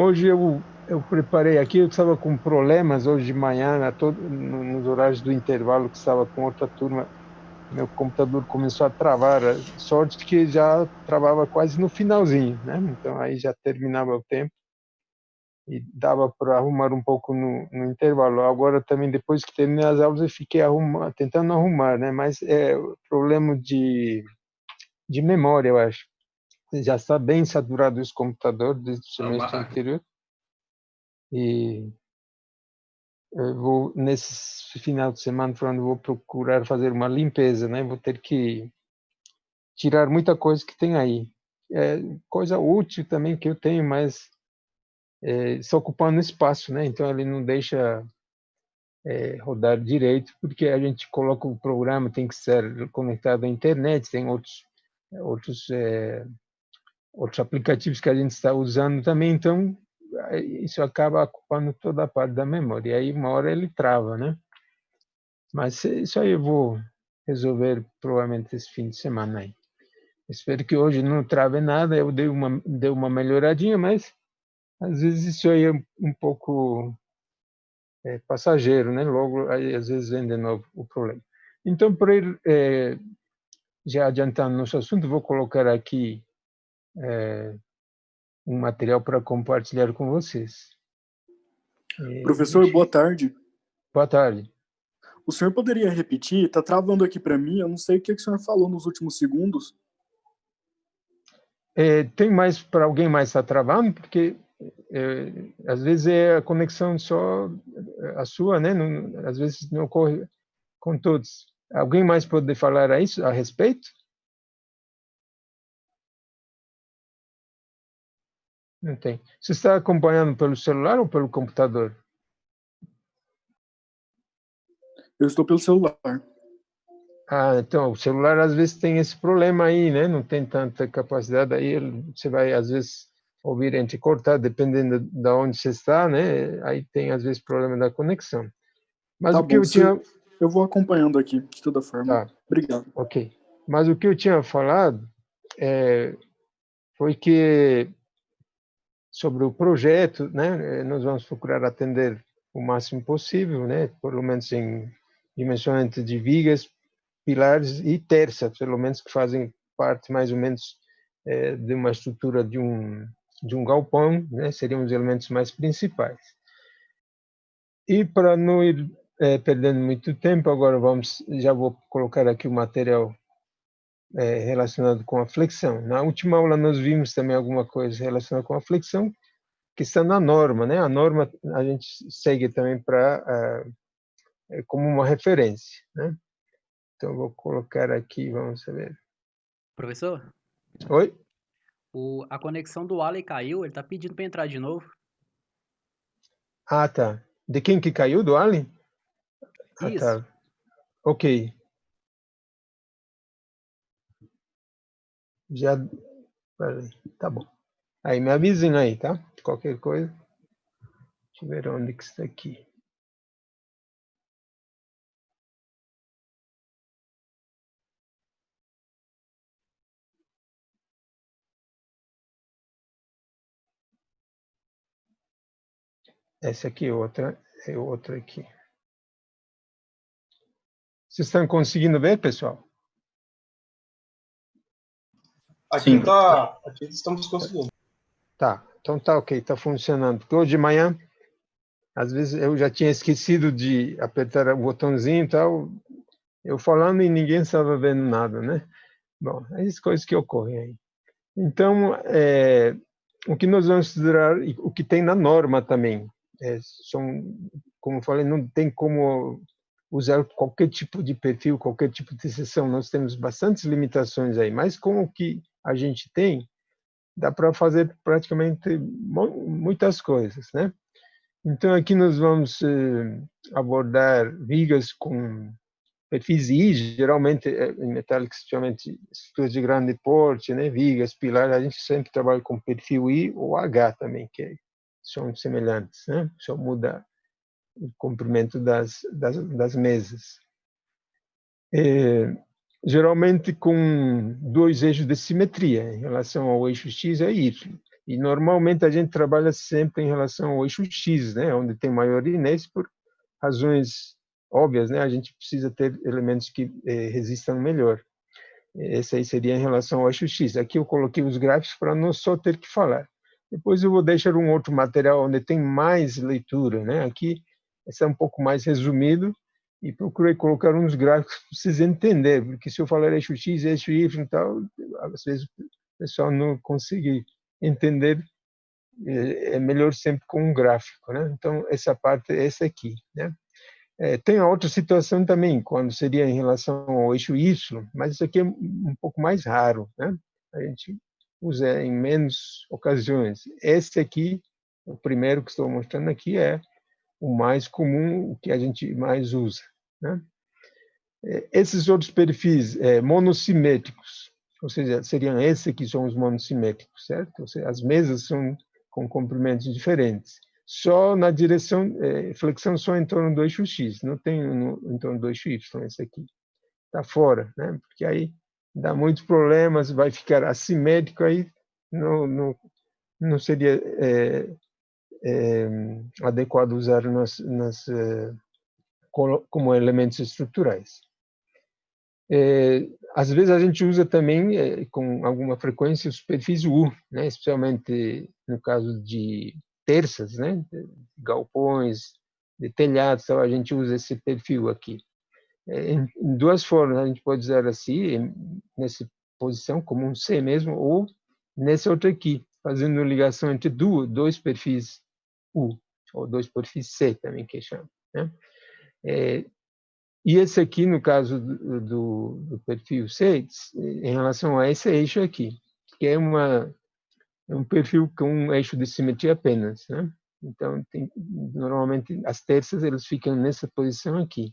hoje eu preparei aqui, eu estava com problemas hoje de manhã, nos horários do intervalo que estava com outra turma, meu computador começou a travar, sorte que já travava quase no finalzinho, né? Então aí já terminava o tempo e dava para arrumar um pouco no intervalo. Agora também, depois que terminei as aulas, eu fiquei tentando arrumar, né? Mas é problema de memória, eu acho. Já está bem saturado esse computador desde o semestre anterior. E eu vou, nesse final de semana, vou procurar fazer uma limpeza, né? Vou ter que tirar muita coisa que tem aí. É coisa útil também que eu tenho, mas está ocupando espaço, né? Então ele não deixa rodar direito, porque a gente coloca o programa, tem que ser conectado à internet, tem outros aplicativos que a gente está usando também, então isso acaba ocupando toda a parte da memória, e aí uma hora ele trava, né? Mas isso aí eu vou resolver provavelmente esse fim de semana aí. Espero que hoje não trave nada, eu dei uma melhoradinha, mas às vezes isso aí é um pouco passageiro, né? Logo, aí, às vezes vem de novo o problema. Então, para ir já adiantando nosso assunto, vou colocar aqui um material para compartilhar com vocês. Professor, boa tarde. Boa tarde. O senhor poderia repetir? Está travando aqui para mim, eu não sei o que o senhor falou nos últimos segundos. Tem mais para alguém mais está travando? Porque às vezes é a conexão só a sua, né? Não, às vezes não ocorre com todos. Alguém mais pode falar a respeito? Não tem. Você está acompanhando pelo celular ou pelo computador? Eu estou pelo celular. Ah, então, o celular às vezes tem esse problema aí, né? Não tem tanta capacidade, aí você vai às vezes ouvir entrecortar, dependendo de onde você está, né? Aí tem às vezes problema da conexão. Mas Tá o que bom, eu tinha... eu vou acompanhando aqui, de toda forma. Tá, Obrigado. ok. Mas o que eu tinha falado foi que sobre o projeto, né? Nós vamos procurar atender o máximo possível, né? Pelo menos em dimensionamento de vigas, pilares e terças, pelo menos que fazem parte mais ou menos de uma estrutura de um galpão, né? Seriam os elementos mais principais. E para não ir perdendo muito tempo, agora já vou colocar aqui o material relacionado com a flexão. Na última aula nós vimos também alguma coisa relacionada com a flexão, que está na norma, né? A norma a gente segue também como uma referência, né? Então vou colocar aqui, vamos ver. Professor? Oi? A conexão do Allen caiu, ele está pedindo para entrar de novo. Ah, tá. De quem que caiu? Do Allen? Ah, Isso. tá. Ok. Já... Peraí. Tá bom. Aí me avisem aí, tá? Qualquer coisa. Deixa eu ver onde que está aqui. Essa aqui é outra aqui. Vocês estão conseguindo ver, pessoal? Aqui estamos conseguindo. Tá, então tá ok, tá funcionando. Porque hoje de manhã, às vezes eu já tinha esquecido de apertar o botãozinho e tal, eu falando e ninguém estava vendo nada, né? Bom, essas coisas que ocorrem aí. Então, o que nós vamos estudar, o que tem na norma também, como eu falei, não tem como usar qualquer tipo de perfil, qualquer tipo de sessão, nós temos bastantes limitações aí, mas com o que a gente tem, dá para fazer praticamente muitas coisas, né? Então, aqui nós vamos abordar vigas com perfis I, geralmente em metálicos, especialmente estruturas de grande porte, né? Vigas, pilares, a gente sempre trabalha com perfil I ou H também, que são semelhantes, né? Só muda o comprimento das mesas. Geralmente com dois eixos de simetria, em relação ao eixo X e Y. E normalmente a gente trabalha sempre em relação ao eixo X, né? Onde tem maior inércia por razões óbvias, né? A gente precisa ter elementos que resistam melhor. Esse aí seria em relação ao eixo X. Aqui eu coloquei os gráficos para não só ter que falar. Depois eu vou deixar um outro material onde tem mais leitura, né? Aqui esse é um pouco mais resumido e procurei colocar uns gráficos para vocês entenderem, porque se eu falar eixo X, eixo Y e tal, às vezes o pessoal não consegue entender. É melhor sempre com um gráfico, né? Então essa parte é essa aqui, né? Tem a outra situação também, quando seria em relação ao eixo Y, mas isso aqui é um pouco mais raro, né? A gente usa em menos ocasiões. Esse aqui, o primeiro que estou mostrando aqui, é o mais comum, o que a gente mais usa, né? Esses outros perfis monossimétricos, ou seja, seriam esses que são os monossimétricos, certo? Ou seja, as mesas são com comprimentos diferentes. Só na direção, flexão só em torno do eixo X, não tem em torno do eixo Y, esse aqui. Está fora, né? Porque aí dá muitos problemas, vai ficar assimétrico, aí não seria adequado usar como elementos estruturais. Às vezes a gente usa também, com alguma frequência, os perfis U, né? Especialmente no caso de terças, né? De galpões, de telhados, então a gente usa esse perfil aqui. Em duas formas, a gente pode usar assim, nessa posição, como um C mesmo, ou nesse outro aqui, fazendo ligação entre dois perfis U, ou dois perfis C também, que chama, né? E esse aqui, no caso do perfil 6, em relação a esse eixo aqui, que é um perfil com um eixo de simetria apenas, né? Então, normalmente, as terças eles ficam nessa posição aqui.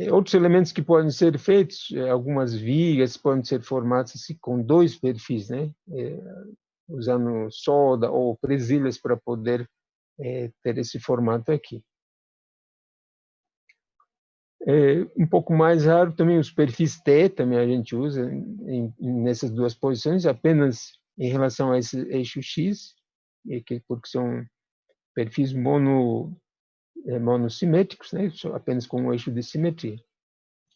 Outros elementos que podem ser feitos, algumas vigas podem ser formadas assim, com dois perfis, né? Usando solda ou presilhas para poder ter esse formato aqui. Um pouco mais raro também os perfis T, também a gente usa nessas duas posições, apenas em relação a esse eixo X, porque são perfis monossimétricos, né? Apenas com um eixo de simetria.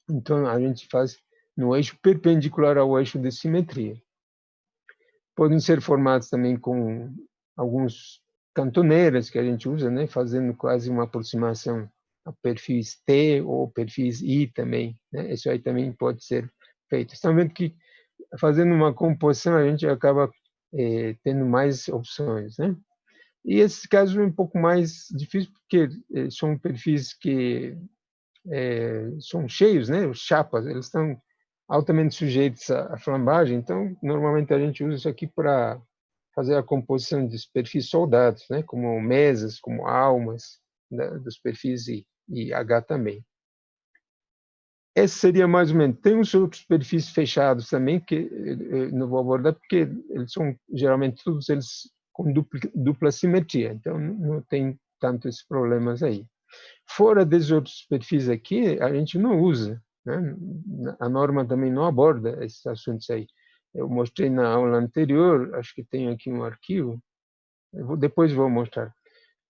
Então, a gente faz no eixo perpendicular ao eixo de simetria. Podem ser formados também com alguns cantoneiras que a gente usa, né? Fazendo quase uma aproximação a perfis T ou perfis I também, né? Isso aí também pode ser feito. Estão vendo que fazendo uma composição a gente acaba tendo mais opções, né? E esse caso é um pouco mais difícil porque são perfis que são cheios, né? Os chapas, eles estão altamente sujeitos à flambagem, então normalmente a gente usa isso aqui para fazer a composição dos perfis soldados, né? Como mesas, como almas dos perfis I e H também. Esse seria mais ou menos. Tem uns outros perfis fechados também que eu não vou abordar porque eles são geralmente todos eles com dupla simetria, então não tem tanto esses problemas aí. Fora desses outros perfis aqui, a gente não usa, né? A norma também não aborda esses assuntos aí. Eu mostrei na aula anterior, acho que tem aqui um arquivo, depois vou mostrar,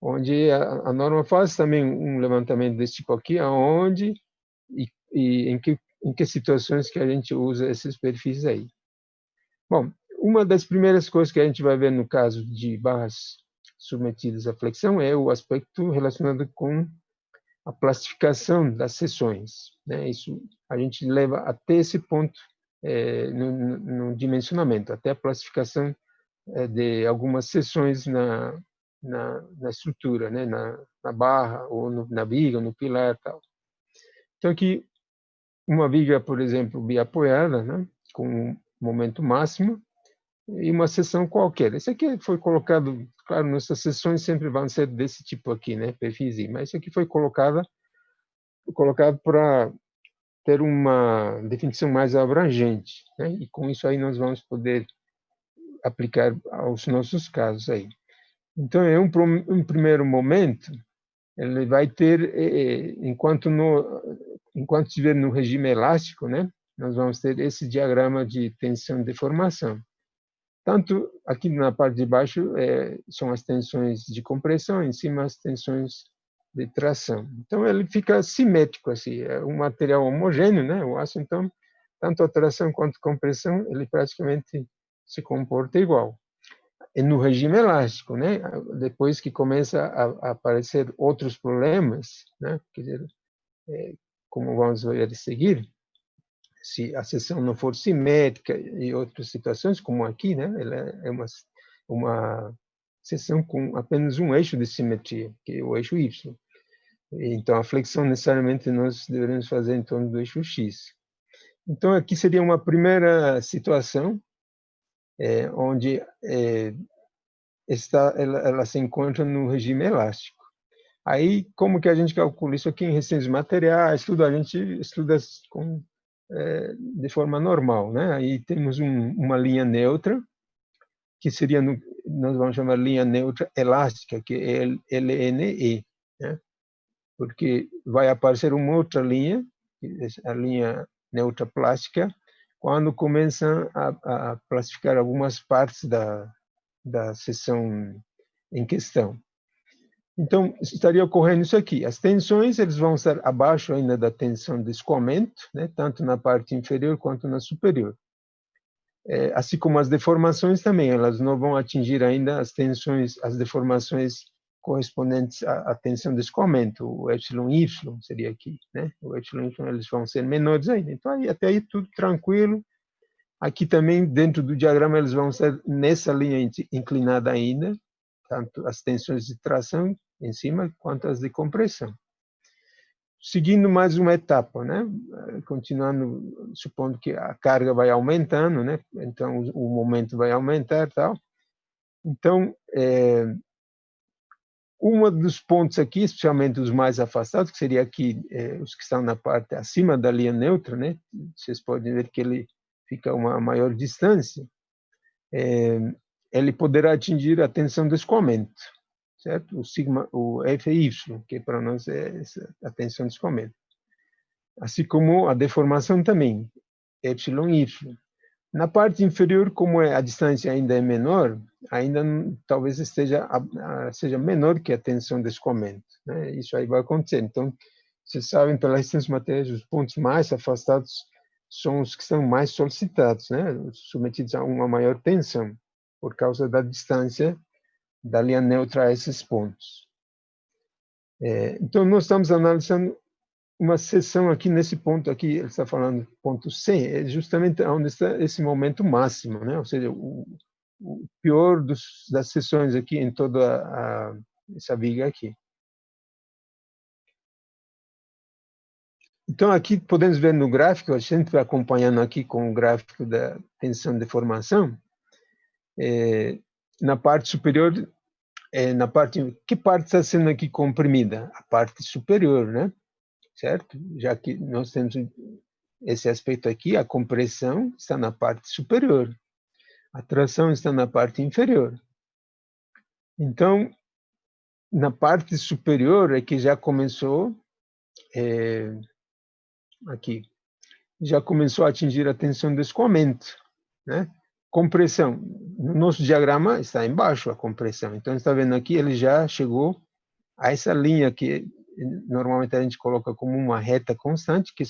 onde a norma faz também um levantamento desse tipo aqui, aonde e em que situações que a gente usa esses perfis aí. Bom, uma das primeiras coisas que a gente vai ver no caso de barras submetidas à flexão é o aspecto relacionado com a plastificação das seções, né? Isso a gente leva até esse ponto no dimensionamento, até a plastificação de algumas seções na estrutura, né? Na barra ou na viga, no pilar, tal. Então aqui uma viga, por exemplo, biapoiada, né? Com momento máximo e uma seção qualquer. Esse aqui foi colocado, claro, nossas seções sempre vão ser desse tipo aqui, né? Perfis I, mas esse aqui foi colocado para ter uma definição mais abrangente, né? E com isso aí nós vamos poder aplicar aos nossos casos aí. Então, um primeiro momento, ele vai ter, enquanto estiver no regime elástico, né? Nós vamos ter esse diagrama de tensão e deformação. Tanto aqui na parte de baixo são as tensões de compressão, em cima as tensões de tração. Então ele fica simétrico assim, é um material homogêneo, né? O aço, então tanto a tração quanto a compressão ele praticamente se comporta igual. E no regime elástico, né? Depois que começa a aparecer outros problemas, né? Quer dizer, como vamos ver a seguir, se a seção não for simétrica e outras situações, como aqui, né? Ela é uma seção com apenas um eixo de simetria, que é o eixo Y. Então, a flexão necessariamente nós deveríamos fazer em torno do eixo X. Então, aqui seria uma primeira situação onde ela se encontra no regime elástico. Aí, como que a gente calcula isso aqui em resistências materiais? Tudo a gente estuda de forma normal, né? Aí temos uma linha neutra, que seria, nós vamos chamar linha neutra elástica, que é LNE, né? Porque vai aparecer uma outra linha, a linha neutra plástica, quando começam a plastificar algumas partes da seção em questão. Então, estaria ocorrendo isso aqui. As tensões eles vão estar abaixo ainda da tensão de escoamento, né, tanto na parte inferior quanto na superior. Assim como as deformações também, elas não vão atingir ainda as tensões, as deformações correspondentes à tensão de escoamento, o εy seria aqui, né? O εy eles vão ser menores ainda. Então, até aí tudo tranquilo. Aqui também, dentro do diagrama, eles vão ser nessa linha inclinada ainda, tanto as tensões de tração em cima quanto as de compressão. Seguindo mais uma etapa, né? Continuando, supondo que a carga vai aumentando, né? Então o momento vai aumentar, tal. Então, um dos pontos aqui, especialmente os mais afastados, que seria aqui os que estão na parte acima da linha neutra, né? Vocês podem ver que ele fica a uma maior distância. Ele poderá atingir a tensão de escoamento, certo? O FY, que para nós é a tensão de escoamento. Assim como a deformação também, EY. Na parte inferior, como a distância ainda é menor, ainda talvez seja menor que a tensão de escoamento, né? Isso aí vai acontecer. Então, vocês sabem, pelas resistências materiais, os pontos mais afastados são os que são mais solicitados, né? Submetidos a uma maior tensão, por causa da distância da linha neutra a esses pontos. Então, nós estamos analisando uma seção aqui nesse ponto aqui, ele está falando ponto C, é justamente onde está esse momento máximo, né? Ou seja, o pior das seções aqui em toda essa viga aqui. Então, aqui podemos ver no gráfico, a gente vai acompanhando aqui com o gráfico da tensão de deformação, na parte superior, que parte está sendo aqui comprimida? A parte superior, né? Certo? Já que nós temos esse aspecto aqui, a compressão está na parte superior, a tração está na parte inferior. Então, na parte superior é que já começou, aqui, já começou a atingir a tensão de escoamento, né? Compressão, no nosso diagrama está embaixo a compressão, então está vendo aqui, ele já chegou a essa linha que normalmente a gente coloca como uma reta constante, que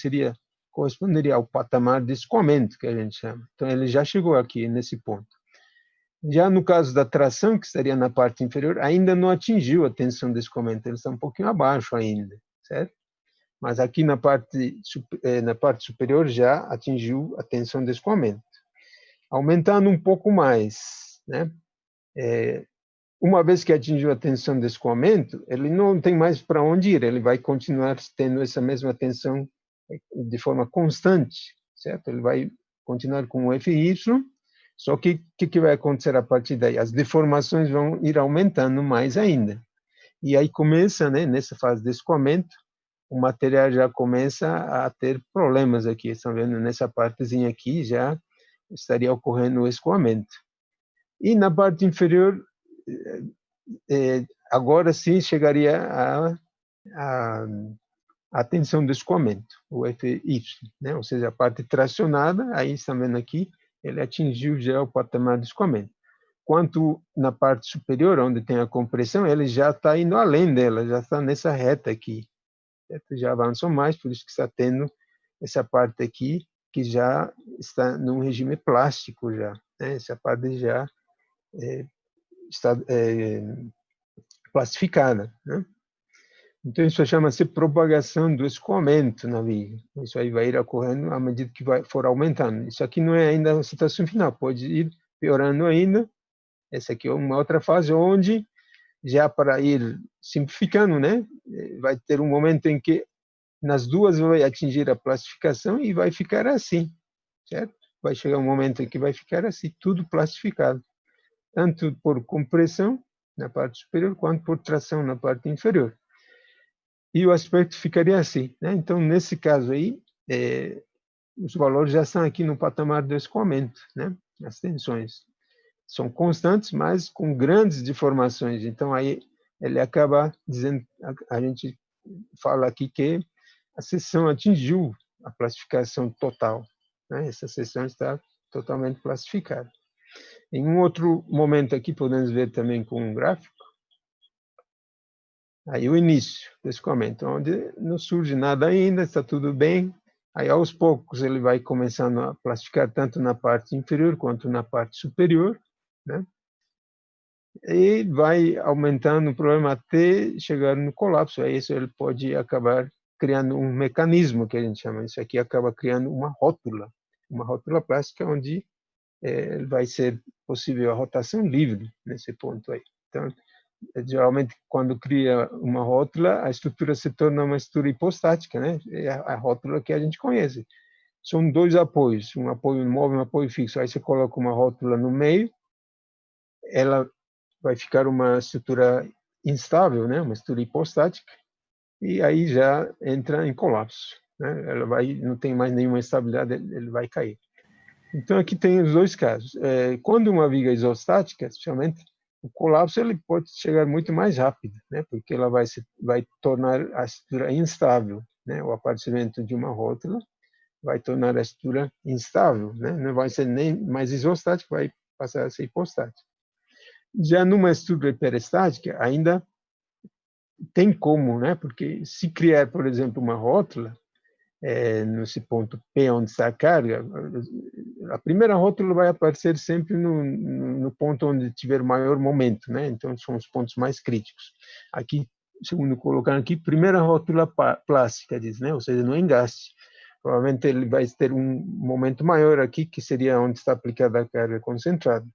corresponderia ao patamar de escoamento, que a gente chama. Então, ele já chegou aqui, nesse ponto. Já no caso da tração, que estaria na parte inferior, ainda não atingiu a tensão de escoamento, ele está um pouquinho abaixo ainda, certo? Mas aqui na parte superior já atingiu a tensão de escoamento. Aumentando um pouco mais, né? Uma vez que atingiu a tensão de escoamento, ele não tem mais para onde ir, ele vai continuar tendo essa mesma tensão de forma constante, certo? Ele vai continuar com o FY, só que o que vai acontecer a partir daí? As deformações vão ir aumentando mais ainda. E aí começa, né, nessa fase de escoamento, o material já começa a ter problemas aqui. Estão vendo nessa partezinha aqui, já estaria ocorrendo o escoamento. E na parte inferior, agora sim chegaria a tensão do escoamento, o FY, né? Ou seja, a parte tracionada, aí estão vendo aqui, ele atingiu já o patamar de escoamento. Quanto na parte superior, onde tem a compressão, ele já está indo além dela, já está nessa reta aqui. Já avançou mais, por isso que está tendo essa parte aqui, que já está num regime plástico já, né? Essa parte já está plastificada, né? Então, isso chama-se propagação do escoamento na viga. Isso aí vai ir ocorrendo à medida que for aumentando. Isso aqui não é ainda a situação final, pode ir piorando ainda. Essa aqui é uma outra fase onde, já para ir simplificando, né, vai ter um momento em que nas duas vai atingir a plastificação e vai ficar assim, certo? Vai chegar um momento em que vai ficar assim, tudo plastificado, tanto por compressão na parte superior, quanto por tração na parte inferior. E o aspecto ficaria assim, né? Então, nesse caso aí, os valores já estão aqui no patamar do escoamento, né? As tensões são constantes, mas com grandes deformações. Então, aí ele acaba dizendo, a gente fala aqui que a seção atingiu a plastificação total, né? Essa seção está totalmente plastificada. Em um outro momento aqui, podemos ver também com um gráfico, aí o início do escoamento, onde não surge nada ainda, está tudo bem. Aí, aos poucos, ele vai começando a plastificar tanto na parte inferior quanto na parte superior, né? E vai aumentando o problema até chegar no colapso. Aí isso ele pode acabar criando um mecanismo, que a gente chama. Isso aqui acaba criando uma rótula plástica, onde vai ser possível a rotação livre nesse ponto aí. Então, geralmente, quando cria uma rótula, a estrutura se torna uma estrutura hipostática, né? É a rótula que a gente conhece. São dois apoios, um apoio móvel e um apoio fixo. Aí você coloca uma rótula no meio, ela vai ficar uma estrutura instável, né? Uma estrutura hipostática, e aí já entra em colapso, né? Ela não tem mais nenhuma estabilidade, ele vai cair. Então, aqui tem os dois casos. Quando uma viga é isostática, especialmente, o colapso ele pode chegar muito mais rápido, né? Porque ela vai tornar a estrutura instável, né? O aparecimento de uma rótula vai tornar a estrutura instável, né? Não vai ser nem mais isostática, vai passar a ser hipostática. Já numa estrutura hiperestática, ainda tem como, né? Porque se criar, por exemplo, uma rótula, nesse ponto P onde está a carga, a primeira rótula vai aparecer sempre no ponto onde tiver maior momento, né? Então, são os pontos mais críticos. Aqui, segundo colocaram aqui, primeira rótula plástica, diz, né? Ou seja, no engaste. Provavelmente ele vai ter um momento maior aqui, que seria onde está aplicada a carga concentrada.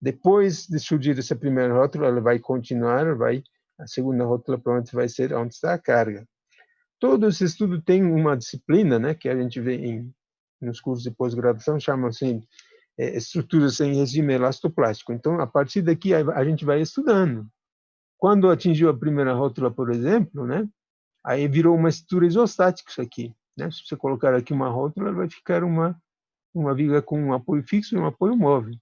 Depois de surgir essa primeira rótula, ela vai continuar, a segunda rótula provavelmente vai ser onde está a carga. Todo esse estudo tem uma disciplina, né, que a gente vê nos cursos de pós-graduação, chamam assim, estruturas em regime elastoplástico. Então, a partir daqui, a gente vai estudando. Quando atingiu a primeira rótula, por exemplo, né, aí virou uma estrutura isostática isso aqui, né? Se você colocar aqui uma rótula, vai ficar uma viga com um apoio fixo e um apoio móvel.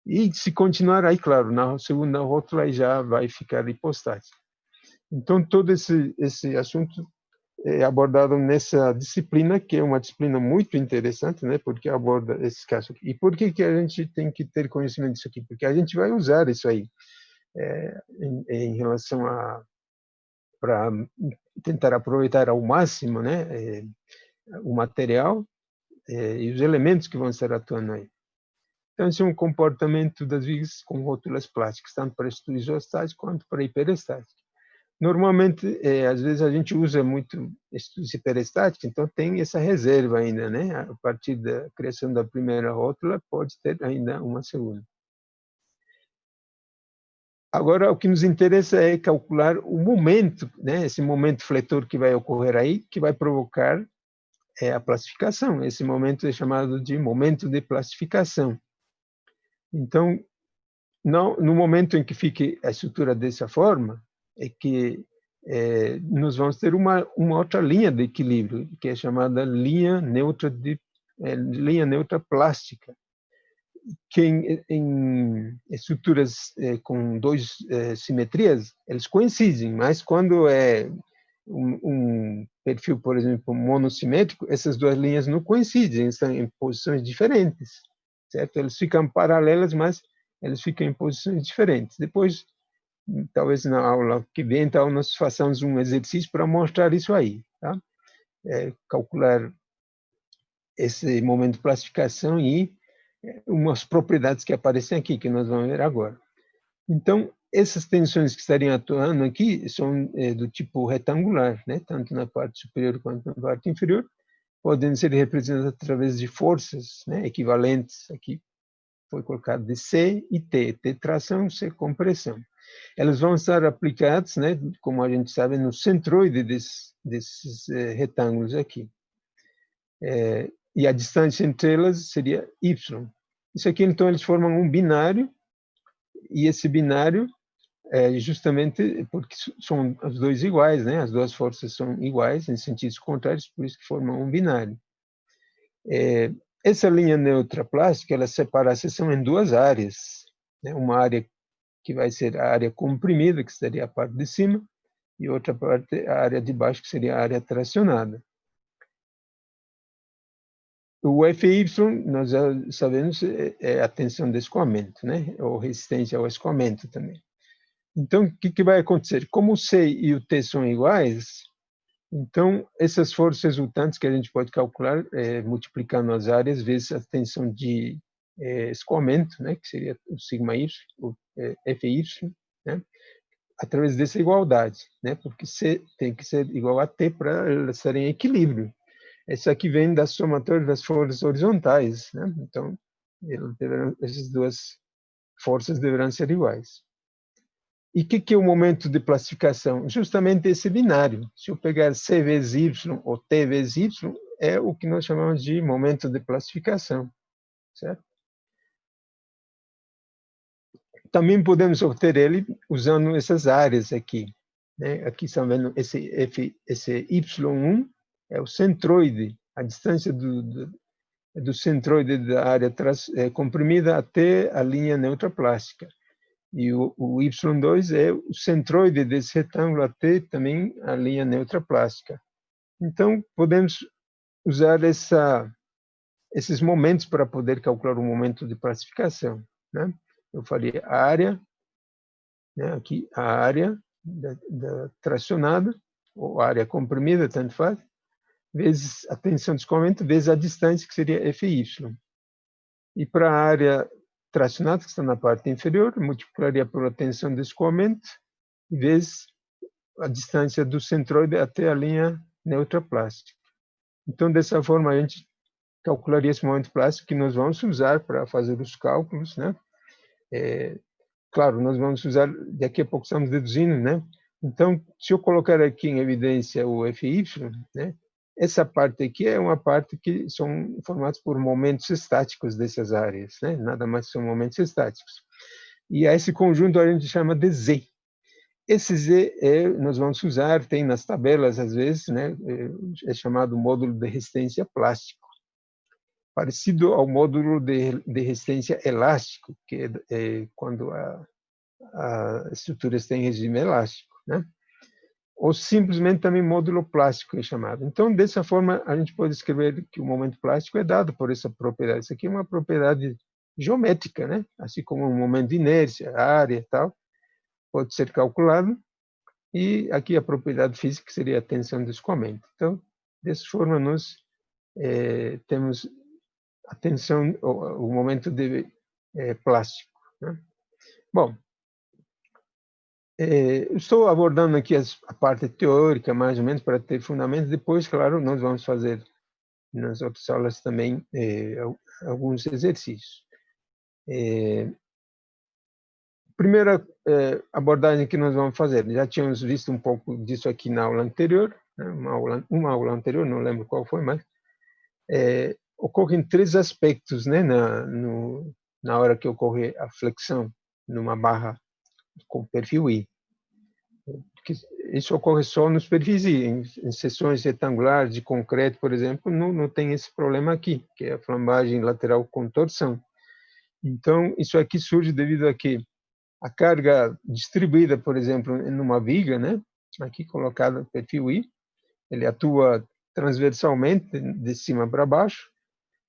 E se continuar aí, claro, na segunda rótula aí já vai ficar hipostática. Então, todo esse assunto é abordado nessa disciplina, que é uma disciplina muito interessante, né? Porque aborda esses casos aqui. E por que a gente tem que ter conhecimento disso aqui? Porque a gente vai usar isso aí em relação para tentar aproveitar ao máximo, né? O material e os elementos que vão estar atuando aí. Então, esse é um comportamento das vigas com rótulas plásticas, tanto para estudo isostático quanto para hiperestático. Normalmente, às vezes a gente usa muito estudos hiperestáticos, então tem essa reserva ainda, né? A partir da criação da primeira rótula, pode ter ainda uma segunda. Agora, o que nos interessa é calcular o momento, né? Esse momento fletor que vai ocorrer aí, que vai provocar a plastificação. Esse momento é chamado de momento de plastificação. Então, no momento em que fique a estrutura dessa forma, é que nós vamos ter uma outra linha de equilíbrio, que é chamada linha neutra plástica, que em estruturas com duas simetrias, eles coincidem, mas quando é um perfil, por exemplo, monossimétrico, essas duas linhas não coincidem, estão em posições diferentes, certo? Eles ficam paralelas, mas eles ficam em posições diferentes. Depois, talvez na aula que vem, então, nós façamos um exercício para mostrar isso aí, tá? Calcular esse momento de classificação e umas propriedades que aparecem aqui, que nós vamos ver agora. Então, essas tensões que estariam atuando aqui são do tipo retangular, né? Tanto na parte superior quanto na parte inferior, podem ser representadas através de forças, né? Equivalentes. Aqui foi colocado de C e T, T tração, C compressão. Elas vão estar aplicadas, né? Como a gente sabe, no centroide desses retângulos aqui. E a distância entre elas seria Y. Isso aqui, então, eles formam um binário, e esse binário justamente porque são os dois iguais, né? As duas forças são iguais em sentidos contrários, por isso que formam um binário. Essa linha neutra plástica, ela separa a seção em duas áreas, né? Uma área que vai ser a área comprimida, que seria a parte de cima, e outra parte, a área de baixo, que seria a área tracionada. O FY, nós já sabemos, é a tensão de escoamento, né? Ou resistência ao escoamento também. Então, o que vai acontecer? Como o C e o T são iguais, então, essas forças resultantes que a gente pode calcular multiplicando as áreas vezes a tensão de escoamento, né, que seria o σy, o FY, né, através dessa igualdade, né, porque C tem que ser igual a T para elas estarem em equilíbrio. Isso aqui vem da somatória das forças horizontais, né, então essas duas forças deverão ser iguais. E o que é o momento de classificação? Justamente esse binário. Se eu pegar C vezes Y ou T vezes Y, é o que nós chamamos de momento de classificação, certo? Também podemos obter ele usando essas áreas aqui, né? Aqui estão vendo esse Y1 é o centroide, a distância do centroide da área comprimida até a linha neutra plástica. E o Y2 é o centroide desse retângulo até também a linha neutra plástica. Então, podemos usar esses momentos para poder calcular o momento de classificação, né? Eu faria a área, né? Aqui a área da tracionada, ou área comprimida, tanto faz, vezes a tensão de escoamento, vezes a distância, que seria FY. E para a área tracionada, que está na parte inferior, multiplicaria pela tensão de escoamento, vezes a distância do centroide até a linha neutra plástica. Então, dessa forma, a gente calcularia esse momento plástico que nós vamos usar para fazer os cálculos, né? Claro, nós vamos usar, daqui a pouco estamos deduzindo, né? Então, se eu colocar aqui em evidência o FY, né? Essa parte aqui é uma parte que são formados por momentos estáticos dessas áreas, né? Nada mais são momentos estáticos. E a esse conjunto a gente chama de Z. Esse Z nós vamos usar, tem nas tabelas às vezes, né? É chamado módulo de resistência plástico, parecido ao módulo de resistência elástico, que é quando as estruturas têm regime elástico, né? Ou simplesmente também módulo plástico é chamado. Então, dessa forma, a gente pode escrever que o momento plástico é dado por essa propriedade. Isso aqui é uma propriedade geométrica, né? Assim como o momento de inércia, a área e tal, pode ser calculado. E aqui a propriedade física seria a tensão de escoamento. Então, dessa forma, nós temos a tensão, o momento de plástico, né? Bom, estou abordando aqui a parte teórica, mais ou menos, para ter fundamentos. Depois, claro, nós vamos fazer nas outras aulas também alguns exercícios. Primeira abordagem que nós vamos fazer, já tínhamos visto um pouco disso aqui na aula anterior, né? uma aula anterior, não lembro qual foi, mas ocorrem três aspectos, né? Na hora que ocorre a flexão numa barra com perfil I. Isso ocorre só no superfície I. Em seções retangulares de concreto, por exemplo, não tem esse problema aqui, que é a flambagem lateral com torção. Então, isso aqui surge devido a que a carga distribuída, por exemplo, numa viga, né, aqui colocada no perfil I, ele atua transversalmente, de cima para baixo.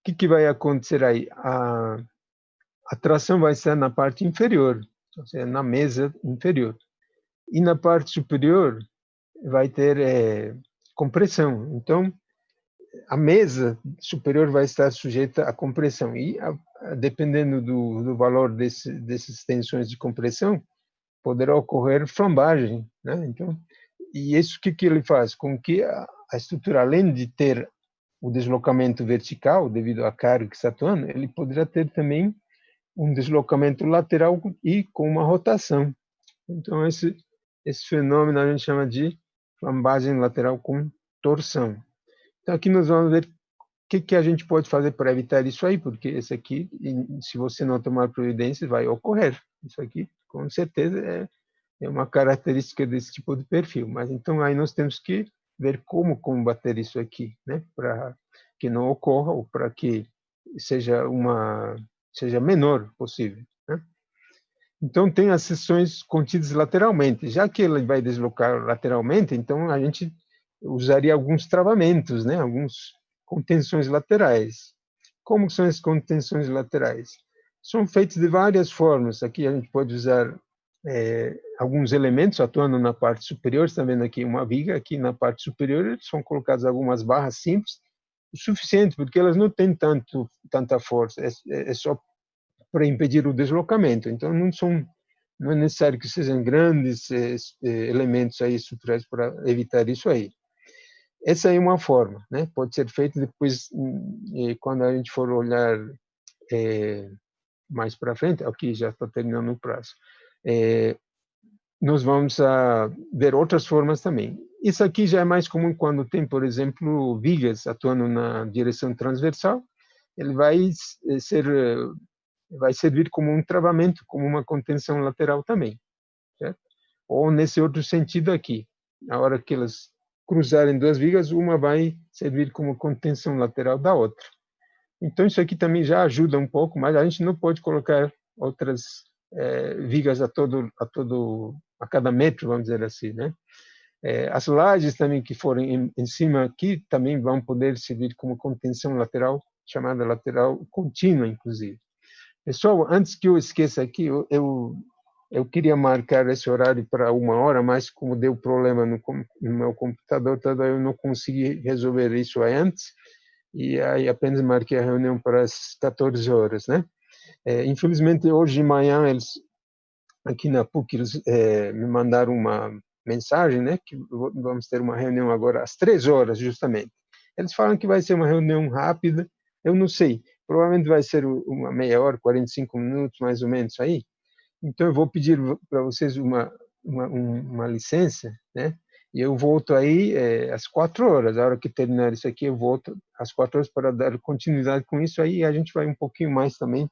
O que vai acontecer aí? a tração vai ser na parte inferior, ou seja, na mesa inferior. E na parte superior vai ter compressão. Então, a mesa superior vai estar sujeita à compressão. E, dependendo do valor dessas tensões de compressão, poderá ocorrer flambagem, né? Então, e isso que ele faz? Com que a estrutura, além de ter o deslocamento vertical, devido à carga que está atuando, ele poderá ter também um deslocamento lateral e com uma rotação. Então, esse fenômeno a gente chama de flambagem lateral com torção. Então, aqui nós vamos ver o que a gente pode fazer para evitar isso aí, porque esse aqui, se você não tomar providência, vai ocorrer. Isso aqui, com certeza, é uma característica desse tipo de perfil. Mas, então, aí nós temos que ver como combater isso aqui, né? Para que não ocorra ou para que seja menor possível, né? Então, tem as seções contidas lateralmente. Já que ele vai deslocar lateralmente, então a gente usaria alguns travamentos, né? Alguns contenções laterais. Como são as contenções laterais? São feitas de várias formas. Aqui a gente pode usar alguns elementos atuando na parte superior. Está vendo aqui uma viga. Aqui na parte superior são colocadas algumas barras simples, o suficiente, porque elas não têm tanta força. É só para impedir o deslocamento. Então, não é necessário que sejam grandes elementos aí estruturais para evitar isso aí. Essa é uma forma, né? Pode ser feito depois, quando a gente for olhar mais para frente, aqui já está terminando o prazo, nós vamos ver outras formas também. Isso aqui já é mais comum quando tem, por exemplo, vigas atuando na direção transversal. Ele vai servir como um travamento, como uma contenção lateral também, certo? Ou nesse outro sentido aqui, na hora que elas cruzarem duas vigas, uma vai servir como contenção lateral da outra. Então, isso aqui também já ajuda um pouco, mas a gente não pode colocar outras vigas a cada metro, vamos dizer assim, né? As lajes também que forem em cima aqui também vão poder servir como contenção lateral, chamada lateral contínua, inclusive. Pessoal, antes que eu esqueça aqui, eu queria marcar esse horário para 1 hora, mas como deu problema no meu computador, eu não consegui resolver isso aí antes, e aí apenas marquei a reunião para as 14 horas, né? Infelizmente, hoje de manhã, aqui na PUC, eles me mandaram uma mensagem, né, que vamos ter uma reunião agora às 3 horas, justamente. Eles falam que vai ser uma reunião rápida, eu não sei, provavelmente vai ser uma meia hora, 45 minutos, mais ou menos aí. Então, eu vou pedir para vocês uma licença, né? E eu volto aí às 4 horas. A hora que terminar isso aqui, eu volto às 4 horas para dar continuidade com isso aí. E a gente vai um pouquinho mais também,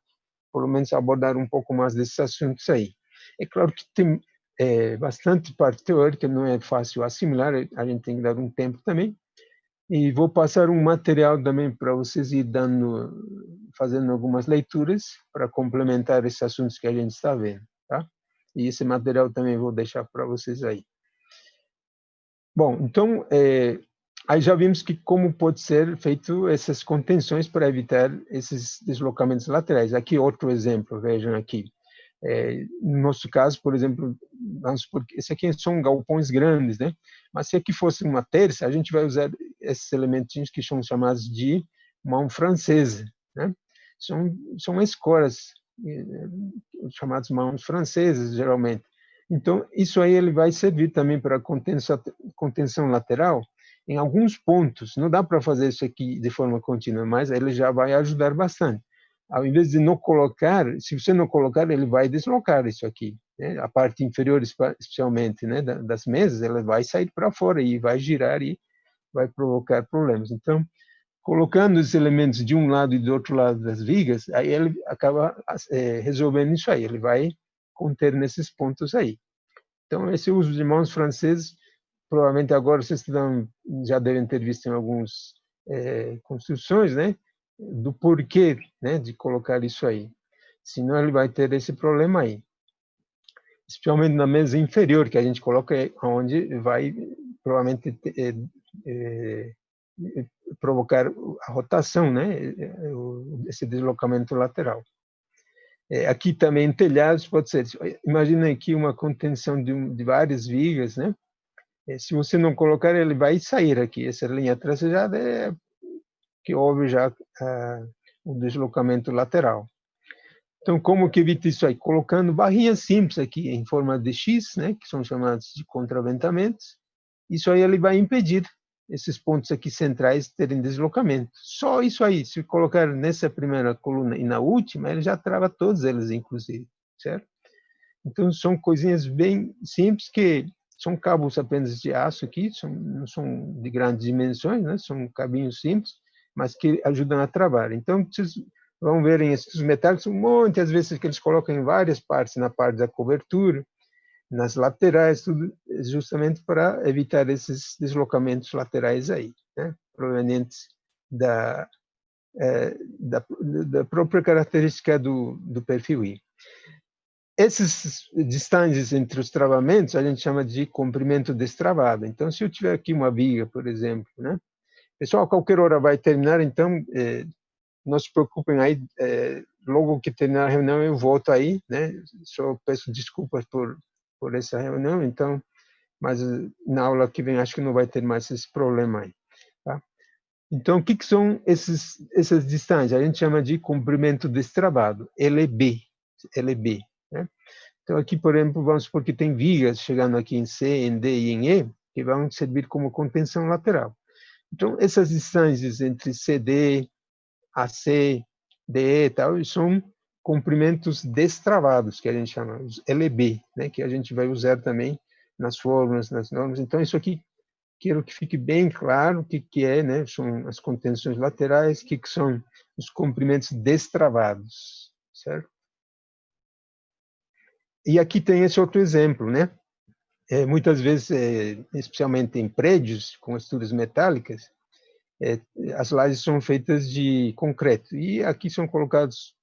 pelo menos abordar um pouco mais desses assuntos aí. É claro que tem bastante parte teórica, não é fácil assimilar, a gente tem que dar um tempo também. E vou passar um material também para vocês ir fazendo algumas leituras para complementar esses assuntos que a gente está vendo, tá? E esse material também vou deixar para vocês aí. Bom, então, aí já vimos que como pode ser feito essas contenções para evitar esses deslocamentos laterais. Aqui outro exemplo, vejam aqui. No nosso caso, por exemplo, esse aqui são galpões grandes, né? Mas se aqui fosse uma terça, a gente vai usar esses elementinhos que são chamados de mão francesa, né? São escoras chamadas mãos francesas, geralmente. Então, isso aí ele vai servir também para contenção lateral em alguns pontos. Não dá para fazer isso aqui de forma contínua, mas ele já vai ajudar bastante. Ao invés de não colocar, se você não colocar, ele vai deslocar isso aqui, né? A parte inferior, especialmente, né, das mesas, ela vai sair para fora e vai girar e vai provocar problemas. Então, colocando os elementos de um lado e do outro lado das vigas, aí ele acaba resolvendo isso aí, ele vai conter nesses pontos aí. Então, esse uso de mãos franceses, provavelmente agora vocês já devem ter visto em algumas construções, né, do porquê, né, de colocar isso aí. Senão ele vai ter esse problema aí. Especialmente na mesa inferior, que a gente coloca onde vai provavelmente provocar a rotação, né, esse deslocamento lateral. Aqui também telhados pode ser. Imagina aqui uma contenção de várias vigas, né? Se você não colocar, ele vai sair aqui. Essa linha tracejada é que houve já o deslocamento lateral. Então, como que evita isso aí? Colocando barrinhas simples aqui em forma de X, né? Que são chamados de contraventamentos. Isso aí ele vai impedir esses pontos aqui centrais terem deslocamento. Só isso aí, se colocar nessa primeira coluna e na última, ele já trava todos eles, inclusive, certo? Então, são coisinhas bem simples que são cabos apenas de aço aqui, não são de grandes dimensões, né? São cabinhos simples, mas que ajudam a travar. Então, vocês vão ver esses metálicos, um monte, às vezes, que eles colocam em várias partes, na parte da cobertura, nas laterais, tudo justamente para evitar esses deslocamentos laterais aí, né? Provenientes da própria característica do perfil I. Esses distâncias entre os travamentos a gente chama de comprimento destravado. Então, se eu tiver aqui uma viga, por exemplo, né? Pessoal, a qualquer hora vai terminar, então não se preocupem aí, logo que terminar a reunião eu volto aí, né? Só peço desculpas por essa reunião, então, mas na aula que vem acho que não vai ter mais esse problema aí, tá? Então, o que são essas distâncias? A gente chama de comprimento destravado, LB, né? Então, aqui, por exemplo, vamos supor que tem vigas chegando aqui em C, em D e em E, que vão servir como contenção lateral. Então, essas distâncias entre CD, AC, DE e tal, são comprimentos destravados, que a gente chama, os LB, né, que a gente vai usar também nas fórmulas, nas normas. Então, isso aqui, quero que fique bem claro o que é, né, são as contenções laterais, o que são os comprimentos destravados, certo? E aqui tem esse outro exemplo, né? Muitas vezes, especialmente em prédios com estruturas metálicas, as lajes são feitas de concreto e aqui são colocados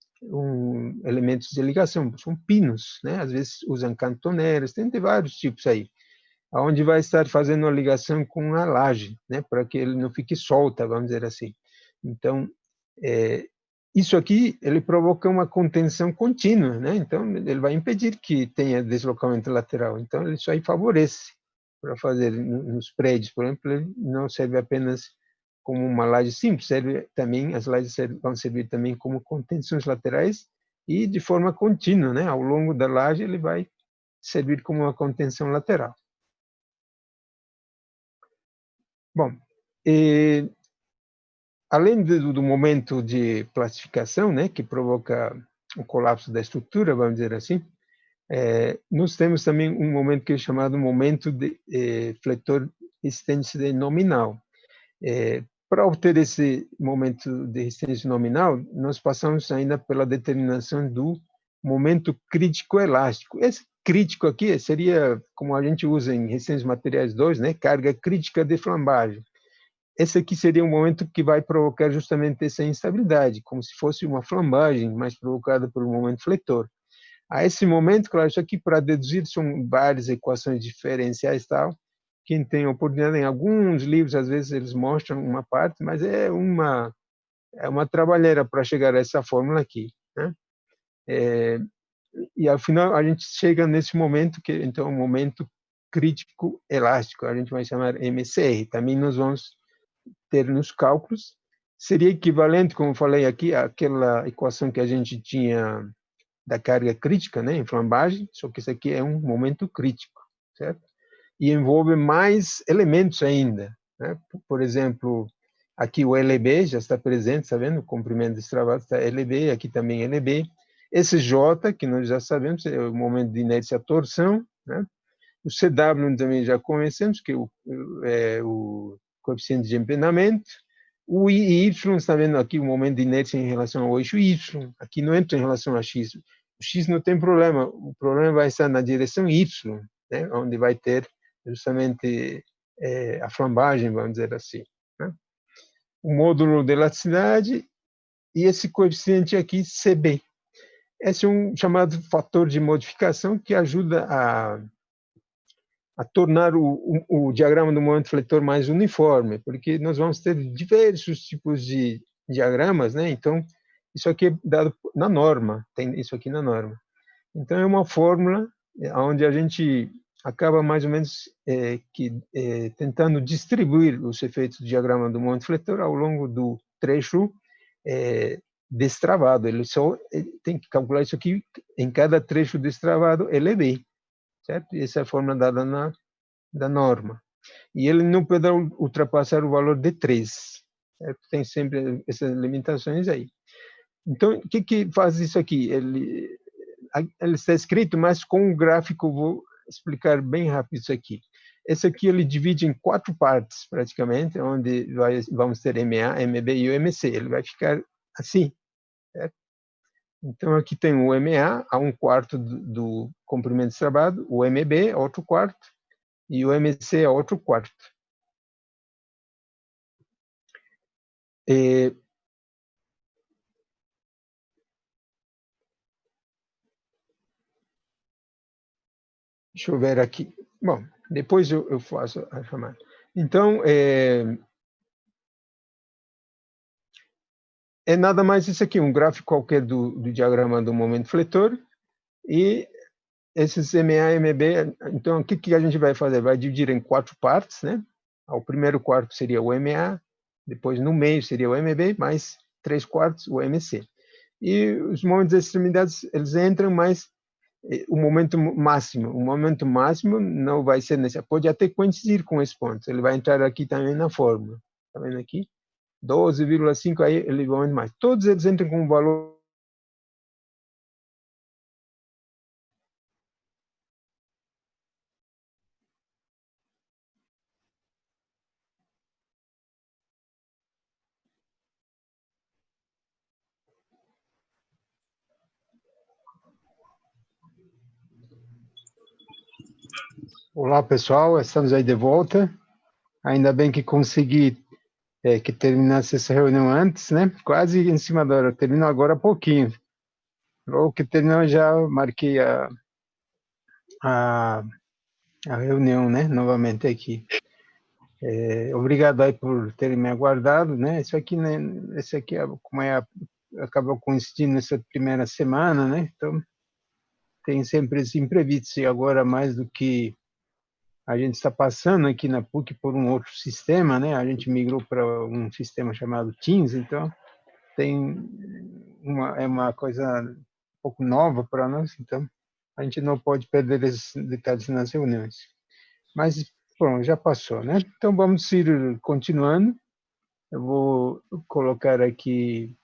elementos de ligação, são pinos, né? Às vezes usam cantoneiras, tem de vários tipos aí, aonde vai estar fazendo a ligação com a laje, né? Para que ele não fique solta, vamos dizer assim. Então, isso aqui ele provoca uma contenção contínua, né? Então ele vai impedir que tenha deslocamento lateral. Então isso aí favorece para fazer nos prédios, por exemplo, ele não serve apenas como uma laje simples, serve também, as lajes vão servir também como contenções laterais e de forma contínua, né? Ao longo da laje ele vai servir como uma contenção lateral. Bom, além do momento de plastificação, né, que provoca o colapso da estrutura, vamos dizer assim, nós temos também um momento que é chamado momento de fletor resistência nominal. Para obter esse momento de resistência nominal, nós passamos ainda pela determinação do momento crítico elástico. Esse crítico aqui seria, como a gente usa em resistências materiais 2, né, carga crítica de flambagem. Esse aqui seria um momento que vai provocar justamente essa instabilidade, como se fosse uma flambagem, mas provocada pelo momento fletor. A esse momento, claro, isso aqui para deduzir são várias equações diferenciais e tal. Quem tem oportunidade, em alguns livros, às vezes eles mostram uma parte, mas é uma trabalheira para chegar a essa fórmula aqui, né? E, ao final, a gente chega nesse momento, que então é um momento crítico elástico, a gente vai chamar MCR. Também nós vamos ter nos cálculos, seria equivalente, como falei aqui, àquela equação que a gente tinha da carga crítica, né, em flambagem, só que isso aqui é um momento crítico, certo? E envolve mais elementos ainda, né? Por exemplo, aqui o LB já está presente, está vendo? O comprimento destravado está LB, aqui também LB. Esse J, que nós já sabemos, é o momento de inércia torção, né? O CW também já conhecemos, que é o coeficiente de empenamento. O Y, está vendo aqui o momento de inércia em relação ao eixo Y. Aqui não entra em relação a X. O X não tem problema. O problema vai estar na direção Y, né? Onde vai ter justamente a flambagem, vamos dizer assim, né? O módulo de elasticidade e esse coeficiente aqui, CB. Esse é um chamado fator de modificação que ajuda a tornar o diagrama do momento fletor mais uniforme, porque nós vamos ter diversos tipos de diagramas, né? Então, Isso aqui é dado na norma, tem isso aqui na norma. Então, é uma fórmula onde a gente acaba mais ou menos tentando distribuir os efeitos do diagrama do momento fletor ao longo do trecho destravado. Ele só tem que calcular isso aqui em cada trecho destravado LB, certo? E essa é a fórmula dada da norma. E ele não pode ultrapassar o valor de 3. Certo? Tem sempre essas limitações aí. Então, o que faz isso aqui? Ele está escrito, mas com um gráfico, vou explicar bem rápido isso aqui. Esse aqui ele divide em 4 partes, praticamente, onde vamos ter MA, MB e o MC. Ele vai ficar assim. Certo? Então, aqui tem o MA, a 1/4 do comprimento destravado, o MB, outro quarto, e o MC, a outro quarto. Deixa eu ver aqui. Bom, depois eu faço a chamada. Então, é nada mais isso aqui, um gráfico qualquer do diagrama do momento fletor, e esses MA e MB, então, o que a gente vai fazer? Vai dividir em 4 partes, né? O primeiro quarto seria o MA, depois no meio seria o MB, mais 3/4 o MC. E os momentos das extremidades, eles entram, mas o momento máximo não vai ser necessário, pode até coincidir com esse ponto, ele vai entrar aqui também na fórmula, está vendo aqui? 12,5, aí ele vai mais. Todos eles entram com um valor. Olá, pessoal, estamos aí de volta. Ainda bem que consegui que terminasse essa reunião antes, né? Quase em cima da hora. Terminou agora há pouquinho. Logo que terminou, já marquei a reunião, né? Novamente aqui. Obrigado aí por terem me aguardado, né? Isso aqui, né? Esse aqui, como acabou coincidindo nessa primeira semana, né? Então, tem sempre esses imprevistos, e agora mais do que a gente está passando aqui na PUC por um outro sistema, né? A gente migrou para um sistema chamado Teams, então é uma coisa um pouco nova para nós, então a gente não pode perder esses detalhes nas reuniões. Mas, bom, já passou, né? Então vamos ir continuando. Eu vou colocar aqui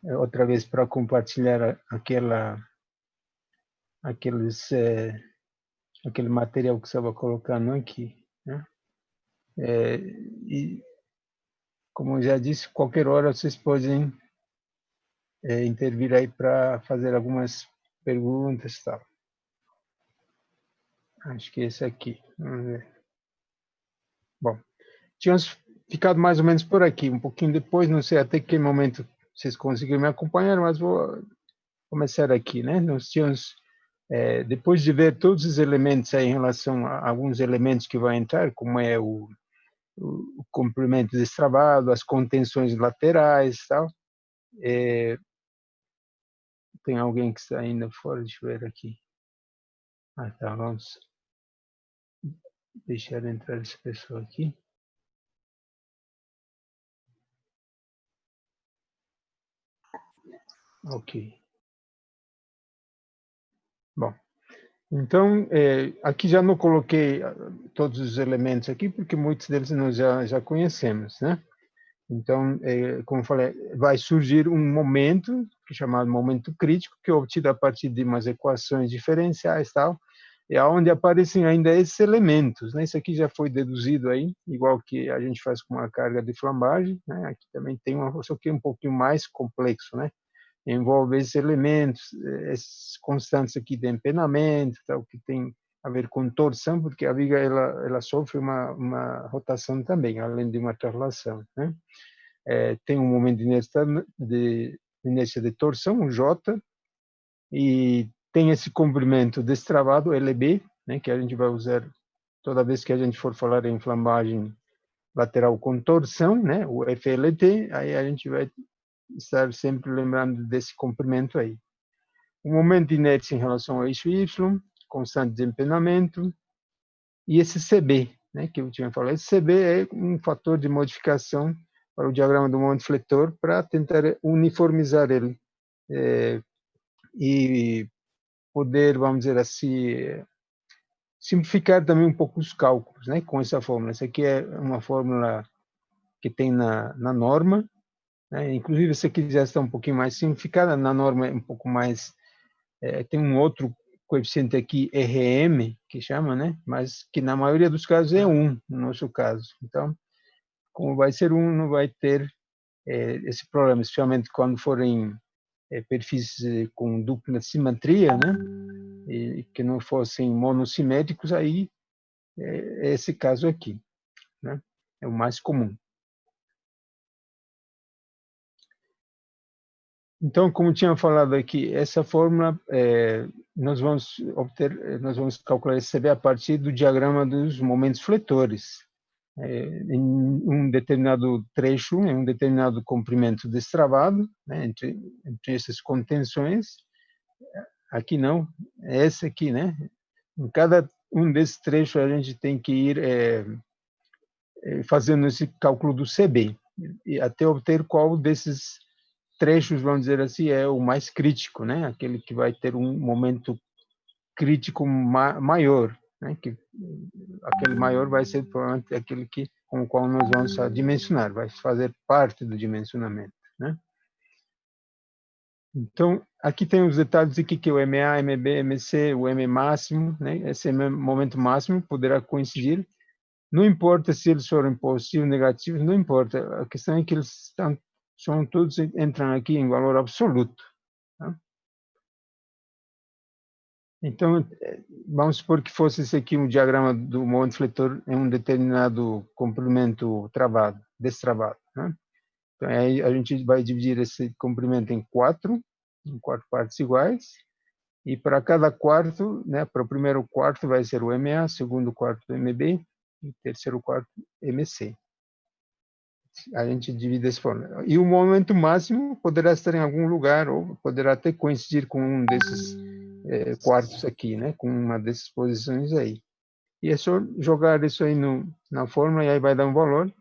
outra vez para compartilhar aquele material que estava colocando aqui, né? E, como eu já disse, qualquer hora vocês podem intervir aí para fazer algumas perguntas e tal. Acho que esse aqui. Vamos ver. Bom, tínhamos ficado mais ou menos por aqui, um pouquinho depois, não sei até que momento vocês conseguiram me acompanhar, mas vou começar aqui, né? Nós tínhamos, depois de ver todos os elementos aí em relação a alguns elementos que vão entrar, como é o comprimento destravado, as contenções laterais e tal. Tem alguém que está ainda fora? Deixa eu ver aqui. Ah, tá, vamos deixar entrar essa pessoa aqui. Ok. Bom, então, aqui já não coloquei todos os elementos aqui, porque muitos deles nós já conhecemos, né? Então, como eu falei, vai surgir um momento, que é chamado momento crítico, que é obtido a partir de umas equações diferenciais e tal, é onde aparecem ainda esses elementos, né? Isso aqui já foi deduzido aí, igual que a gente faz com a carga de flambagem, né? Aqui também tem só que um pouquinho mais complexo, né? Envolve esses elementos, esses constantes aqui de empenamento, tal, que tem a ver com torção, porque a viga ela sofre uma rotação também, além de uma translação, né? Tem um momento de inércia de torção, o J, e tem esse comprimento destravado, LB, né, que a gente vai usar toda vez que a gente for falar em flambagem lateral com torção, né, o FLT, aí a gente vai estar sempre lembrando desse comprimento aí. O momento de inércia em relação ao eixo Y, constante de desempenamento, e esse CB, né, que eu tinha falado. Esse CB é um fator de modificação para o diagrama do momento fletor para tentar uniformizar ele e poder, vamos dizer assim, simplificar também um pouco os cálculos, né, com essa fórmula. Essa aqui é uma fórmula que tem na norma, né? Inclusive, se quiser estar um pouquinho mais simplificada, na norma é um pouco mais... tem um outro coeficiente aqui, RM, que chama, né? Mas que na maioria dos casos é 1, no nosso caso. Então, como vai ser 1, não vai ter esse problema, especialmente quando forem perfis com dupla simetria, né? E que não fossem monossimétricos, aí é esse caso aqui, né? É o mais comum. Então, como tinha falado aqui, essa fórmula nós vamos calcular esse CB a partir do diagrama dos momentos fletores. Em um determinado trecho, em um determinado comprimento destravado, né, entre essas contenções. Aqui não, é esse aqui, né? Em cada um desses trechos a gente tem que ir fazendo esse cálculo do CB, e até obter qual desses trechos, vamos dizer assim, é o mais crítico, né? Aquele que vai ter um momento crítico maior, né? Que aquele maior vai ser provavelmente aquele com o qual nós vamos dimensionar, vai fazer parte do dimensionamento, né? Então, aqui tem os detalhes aqui que o MA, MB, MC, o M máximo, né? Esse momento máximo poderá coincidir. Não importa se eles forem positivos, negativos, não importa. A questão é que eles todos entram aqui em valor absoluto. Tá? Então, vamos supor que fosse esse aqui um diagrama do momento fletor em um determinado comprimento destravado. Né? Então, aí a gente vai dividir esse comprimento em quatro partes iguais, e para cada quarto, né, para o primeiro quarto vai ser o MA, segundo quarto o MB, e terceiro quarto MC. A gente divide dessa forma. E o momento máximo poderá estar em algum lugar, ou poderá até coincidir com um desses quartos aqui, né, com uma dessas posições aí. E é só jogar isso aí na fórmula, e aí vai dar um valor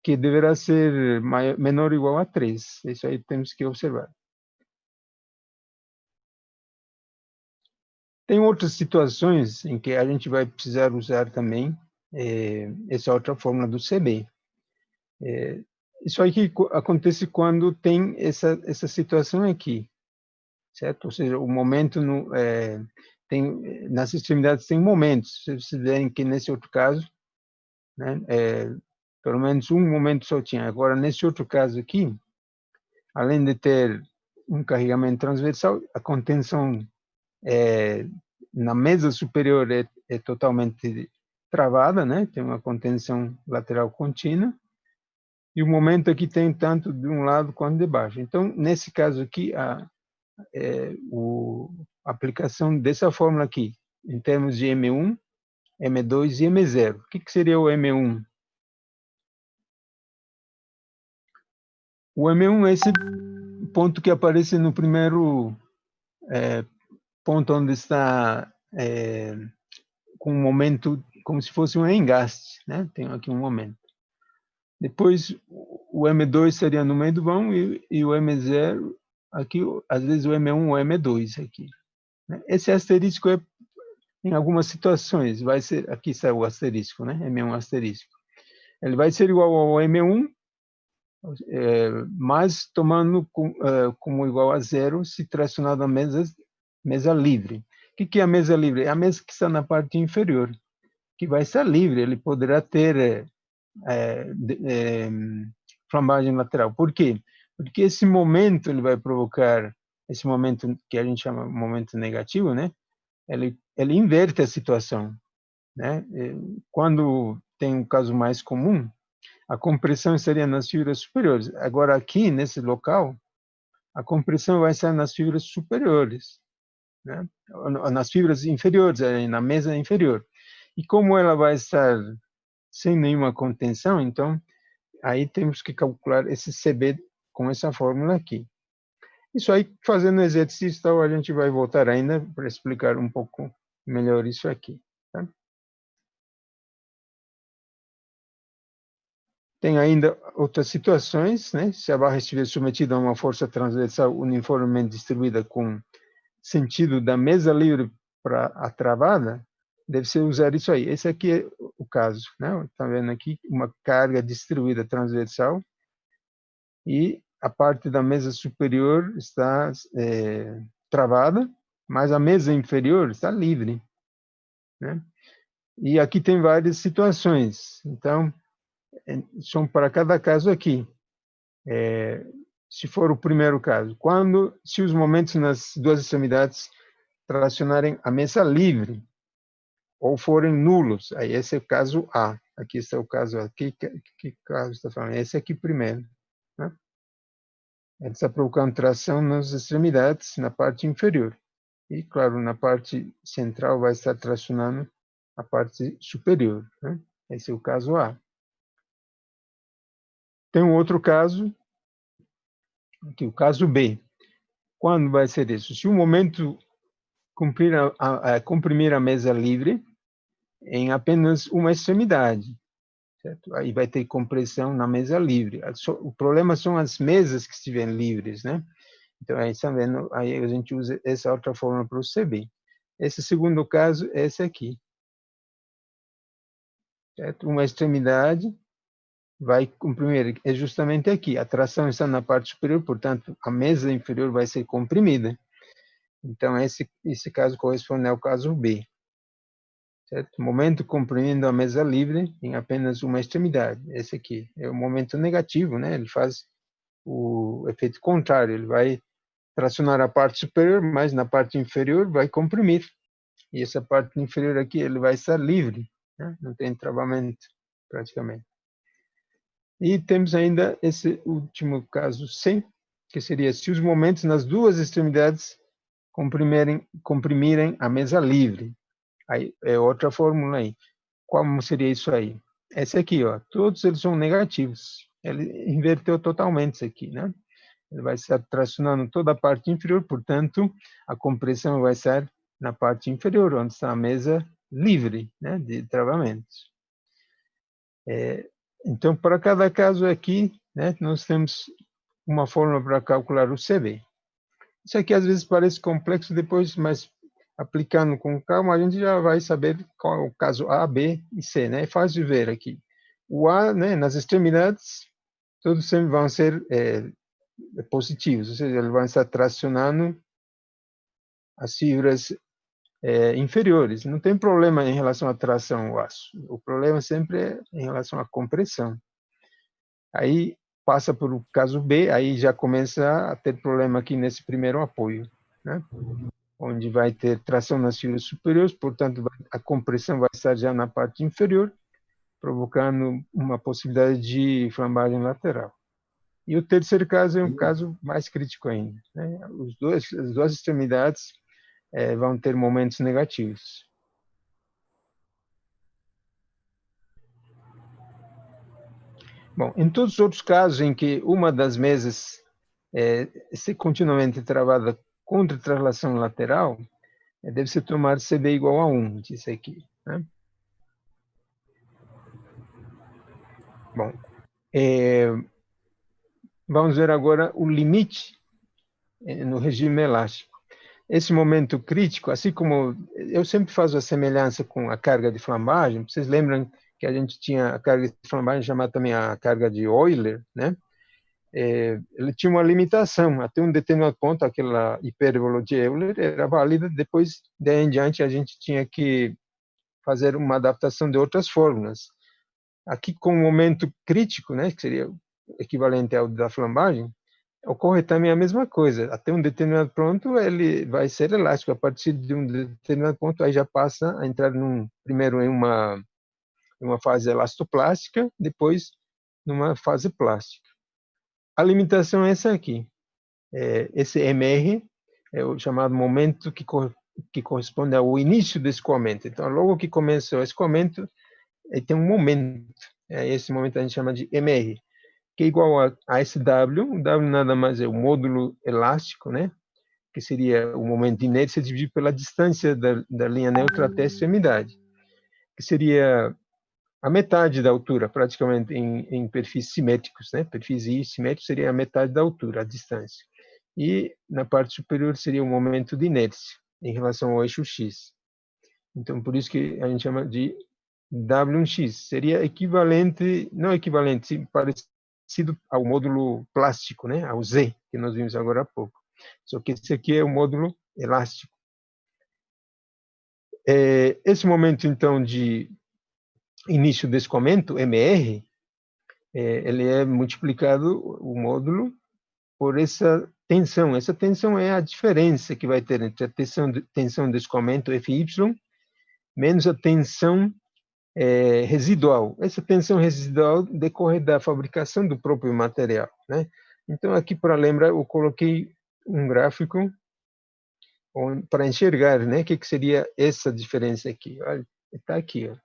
que deverá ser menor ou igual a 3. Isso aí temos que observar. Tem outras situações em que a gente vai precisar usar também essa outra fórmula do CB. Isso aqui acontece quando tem essa situação aqui, certo? Ou seja, o momento nas extremidades tem momentos. Vocês verem que nesse outro caso, né, pelo menos um momento só tinha. Agora, nesse outro caso aqui, além de ter um carregamento transversal, a contenção na mesa superior é totalmente travada, né? Tem uma contenção lateral contínua, e o momento aqui tem tanto de um lado quanto de baixo. Então, nesse caso aqui, a aplicação dessa fórmula aqui, em termos de M1, M2 e M0. O que seria o M1? O M1 é esse ponto que aparece no primeiro ponto onde está com um momento como se fosse um engaste, né? Tem aqui um momento. Depois, o M2 seria no meio do vão, e o M0, aqui, às vezes o M1 ou M2 aqui. Esse asterisco em algumas situações, vai ser, aqui está o asterisco, né? M1 asterisco. Ele vai ser igual ao M1, mas tomando como igual a 0 se tracionado a mesa livre. O que é a mesa livre? É a mesa que está na parte inferior, que vai estar livre, ele poderá ter flambagem lateral. Por quê? Porque esse momento ele vai provocar, esse momento que a gente chama momento negativo, né? Ele inverte a situação, né? Quando tem um caso mais comum, a compressão seria nas fibras superiores. Agora, aqui, nesse local, a compressão vai ser nas fibras superiores, né? Nas fibras inferiores, na mesa inferior. E como ela vai estar sem nenhuma contenção, então, aí temos que calcular esse CB com essa fórmula aqui. Isso aí, fazendo exercício, tal, a gente vai voltar ainda para explicar um pouco melhor isso aqui. Tá? Tem ainda outras situações, né? Se a barra estiver submetida a uma força transversal uniformemente distribuída com sentido da mesa livre para a travada, deve-se usar isso aí. Esse aqui é o caso, né? Está vendo aqui uma carga distribuída transversal e a parte da mesa superior está travada, mas a mesa inferior está livre, né? E aqui tem várias situações. Então, são para cada caso aqui. Se for o primeiro caso, se os momentos nas duas extremidades tracionarem a mesa livre ou forem nulos, aí esse é o caso A. Aqui está o caso aqui. Que caso está falando? Esse aqui primeiro, né? Ele está provocando tração nas extremidades, na parte inferior. E, claro, na parte central vai estar tracionando a parte superior, né? Esse é o caso A. Tem um outro caso, aqui, o caso B. Quando vai ser isso? Se o momento comprimir a mesa livre em apenas uma extremidade, certo? Aí vai ter compressão na mesa livre. O problema são as mesas que estiverem livres, né? Então, aí, está vendo? Aí a gente usa essa outra forma para o CB. Esse segundo caso é esse aqui. Certo? Uma extremidade vai comprimir, é justamente aqui. A tração está na parte superior, portanto, a mesa inferior vai ser comprimida. Então, esse caso corresponde ao caso B. Certo? Momento comprimindo a mesa livre em apenas uma extremidade. Esse aqui é o momento negativo, né? Ele faz o efeito contrário. Ele vai tracionar a parte superior, mas na parte inferior vai comprimir. E essa parte inferior aqui, ele vai estar livre, né? Não tem travamento, praticamente. E temos ainda esse último caso C, que seria se os momentos nas duas extremidades comprimirem a mesa livre. Aí é outra fórmula aí. Como seria isso aí? Esse aqui, ó, todos eles são negativos. Ele inverteu totalmente isso aqui, né? Ele vai estar tracionando toda a parte inferior, portanto, a compressão vai estar na parte inferior, onde está a mesa livre, né, de travamentos. Então, para cada caso aqui, né, nós temos uma fórmula para calcular o CB. Isso aqui às vezes parece complexo depois, mas aplicando com calma, a gente já vai saber qual é o caso A, B e C, né? É fácil de ver aqui. O A, né, nas extremidades, todos sempre vão ser positivos, ou seja, eles vão estar tracionando as fibras inferiores. Não tem problema em relação à tração ao aço. O problema sempre é em relação à compressão. Aí passa para o caso B, aí já começa a ter problema aqui nesse primeiro apoio, né? Onde vai ter tração nas fibras superiores, portanto, a compressão vai estar já na parte inferior, provocando uma possibilidade de flambagem lateral. E o terceiro caso é um caso mais crítico ainda, né? As duas extremidades vão ter momentos negativos. Bom, em todos os outros casos em que uma das mesas se continuamente travada contra traslação lateral, deve-se tomar CB igual a 1, disse aqui, né? Bom, vamos ver agora o limite no regime elástico. Esse momento crítico, assim como eu sempre faço a semelhança com a carga de flambagem, vocês lembram que a gente tinha a carga de flambagem chamada também a carga de Euler, né? Ele tinha uma limitação, até um determinado ponto, aquela hipérbole de Euler era válida, depois, daí em diante, a gente tinha que fazer uma adaptação de outras fórmulas. Aqui, com o momento crítico, né, que seria equivalente ao da flambagem, ocorre também a mesma coisa. Até um determinado ponto, ele vai ser elástico. A partir de um determinado ponto, aí já passa a entrar primeiro em uma fase elastoplástica, depois numa fase plástica. A limitação é essa aqui. Esse MR é o chamado momento que corresponde ao início do escoamento. Então, logo que começa o escoamento, tem um momento. Esse momento a gente chama de MR. que é igual a esse W. O W nada mais é o módulo elástico, né? Que seria o momento de inércia dividido pela distância da linha neutra até a extremidade, que seria a metade da altura, praticamente, em perfis simétricos, né? Perfis I simétricos seria a metade da altura, a distância. E na parte superior seria o momento de inércia em relação ao eixo X. Então, por isso que a gente chama de W1x. Seria equivalente, não equivalente, sim, parecido ao módulo plástico, né? Ao Z, que nós vimos agora há pouco. Só que esse aqui é o módulo elástico. Esse momento, então, de início do escoamento, MR, ele é multiplicado, o módulo, por essa tensão. Essa tensão é a diferença que vai ter entre a tensão do escoamento, Fy, menos a tensão residual. Essa tensão residual decorre da fabricação do próprio material, né? Então, aqui, para lembrar, eu coloquei um gráfico para enxergar, né, o que seria essa diferença aqui. Olha, está aqui, ó,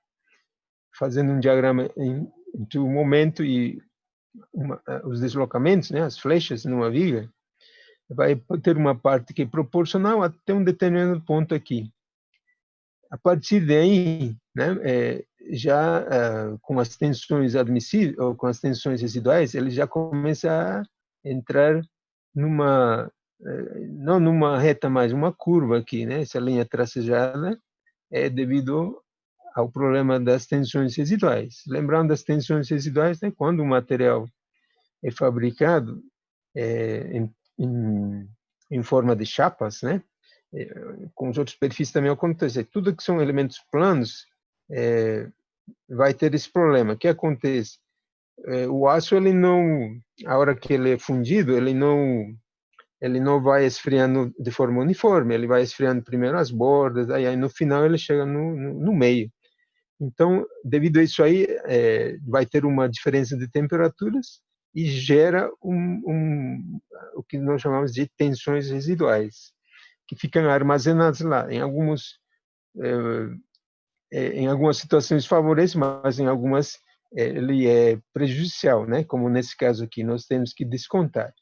fazendo um diagrama entre o momento e os deslocamentos, né, as flechas numa viga, vai ter uma parte que é proporcional até um determinado ponto aqui. A partir daí, né, já com as tensões admissíveis ou com as tensões residuais, ele já começa a entrar não numa reta mais, uma curva aqui, né? Essa linha tracejada é devido ao problema das tensões residuais. Lembrando das tensões residuais, né? Quando o material é fabricado em forma de chapas, né? Com os outros perfis também acontece. Tudo que são elementos planos vai ter esse problema. O que acontece? O aço, ele não, a hora que ele é fundido, ele não vai esfriando de forma uniforme, ele vai esfriando primeiro as bordas, aí no final ele chega no meio. Então, devido a isso aí, vai ter uma diferença de temperaturas e gera o que nós chamamos de tensões residuais, que ficam armazenadas lá. Em algumas situações favorece, mas em algumas ele é prejudicial, né? Como nesse caso aqui, nós temos que descontar.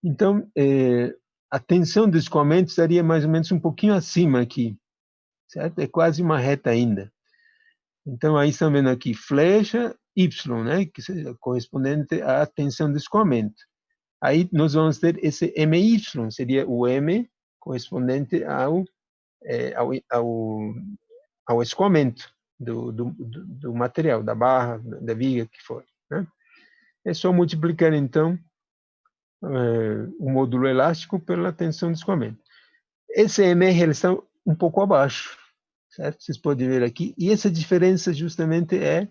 Então, a tensão do escoamento estaria mais ou menos um pouquinho acima aqui, certo? É quase uma reta ainda. Então, aí estão vendo aqui flecha Y, né? Que seja correspondente à tensão do escoamento. Aí nós vamos ter esse MY, seria o M correspondente ao escoamento do material, da barra, da viga, que for, né? É só multiplicar, então, o módulo elástico pela tensão de escoamento. Esse MR, eles estão um pouco abaixo, certo? Vocês podem ver aqui. E essa diferença, justamente, é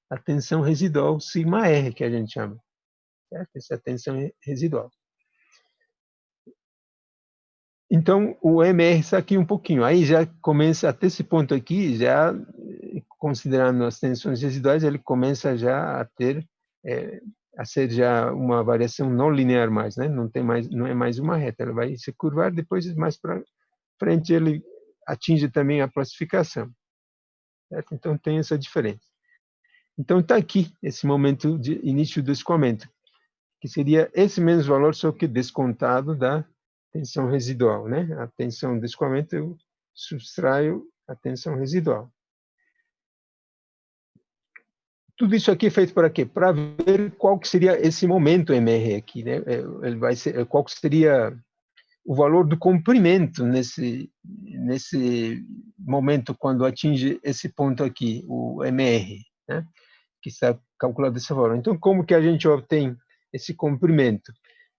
a tensão residual, sigma R, que a gente chama, certo? Essa é a tensão residual. Então, o MR está aqui um pouquinho. Aí já começa, até esse ponto aqui, já considerando as tensões residuais, ele começa já a ser já uma variação não linear mais, né? Não é mais uma reta, ela vai se curvar, depois mais para frente ele atinge também a classificação, certo? Então tem essa diferença. Então está aqui esse momento de início do escoamento, que seria esse mesmo valor, só que descontado da tensão residual, né? A tensão do escoamento eu subtraio a tensão residual. Tudo isso aqui é feito para quê? Para ver qual que seria esse momento MR aqui, né? Ele vai ser, qual que seria o valor do comprimento nesse momento quando atinge esse ponto aqui, o MR, né? Que está calculado dessa forma. Então, como que a gente obtém esse comprimento?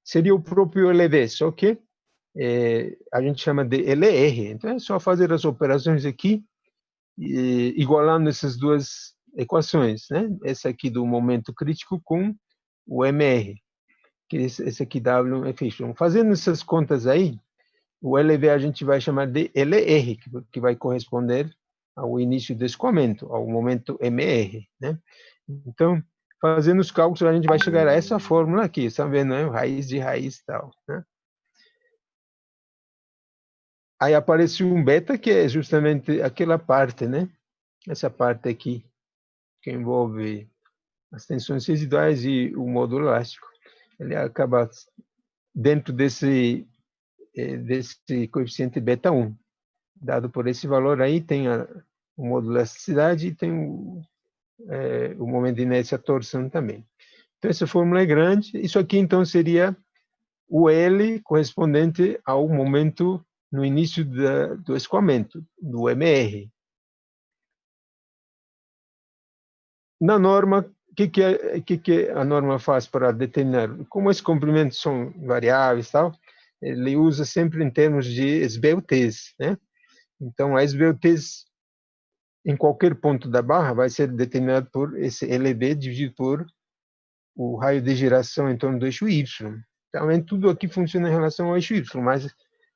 Seria o próprio LV, só que a gente chama de LR. Então, é só fazer as operações aqui, igualando essas duas equações, né? Essa aqui do momento crítico com o MR, que esse aqui W Fazendo essas contas aí, o LV a gente vai chamar de LR, que vai corresponder ao início do escoamento, ao momento MR, né? Então, fazendo os cálculos, a gente vai chegar a essa fórmula aqui, está vendo, né? Raiz de raiz e tal, né? Aí aparece um beta, que é justamente aquela parte, né? Essa parte aqui, que envolve as tensões residuais e o módulo elástico. Ele acaba dentro desse coeficiente beta 1. Dado por esse valor aí, tem o módulo de elasticidade e tem o momento de inércia, a torção também. Então, essa fórmula é grande. Isso aqui, então, seria o L correspondente ao momento no início do escoamento, do MR. Na norma, o que a norma faz para determinar? Como esses comprimentos são variáveis, tal, ele usa sempre em termos de SBUTs, né? Então, a SBUTs em qualquer ponto da barra vai ser determinado por esse LB dividido por o raio de giração em torno do eixo Y. Então, tudo aqui funciona em relação ao eixo Y, mas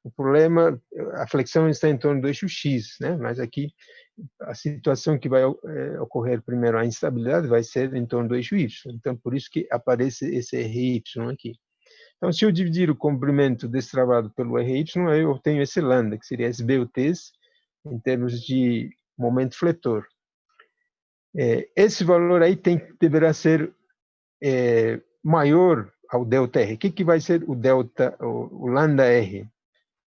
o problema, a flexão está em torno do eixo X, né? Mas aqui a situação que vai ocorrer primeiro, a instabilidade, vai ser em torno do eixo Y. Então, por isso que aparece esse RY aqui. Então, se eu dividir o comprimento destravado pelo RY, eu obtenho esse lambda, que seria SBUTs, em termos de momento fletor. Esse valor aí deverá ser maior ao ΔR. O que vai ser o lambda R?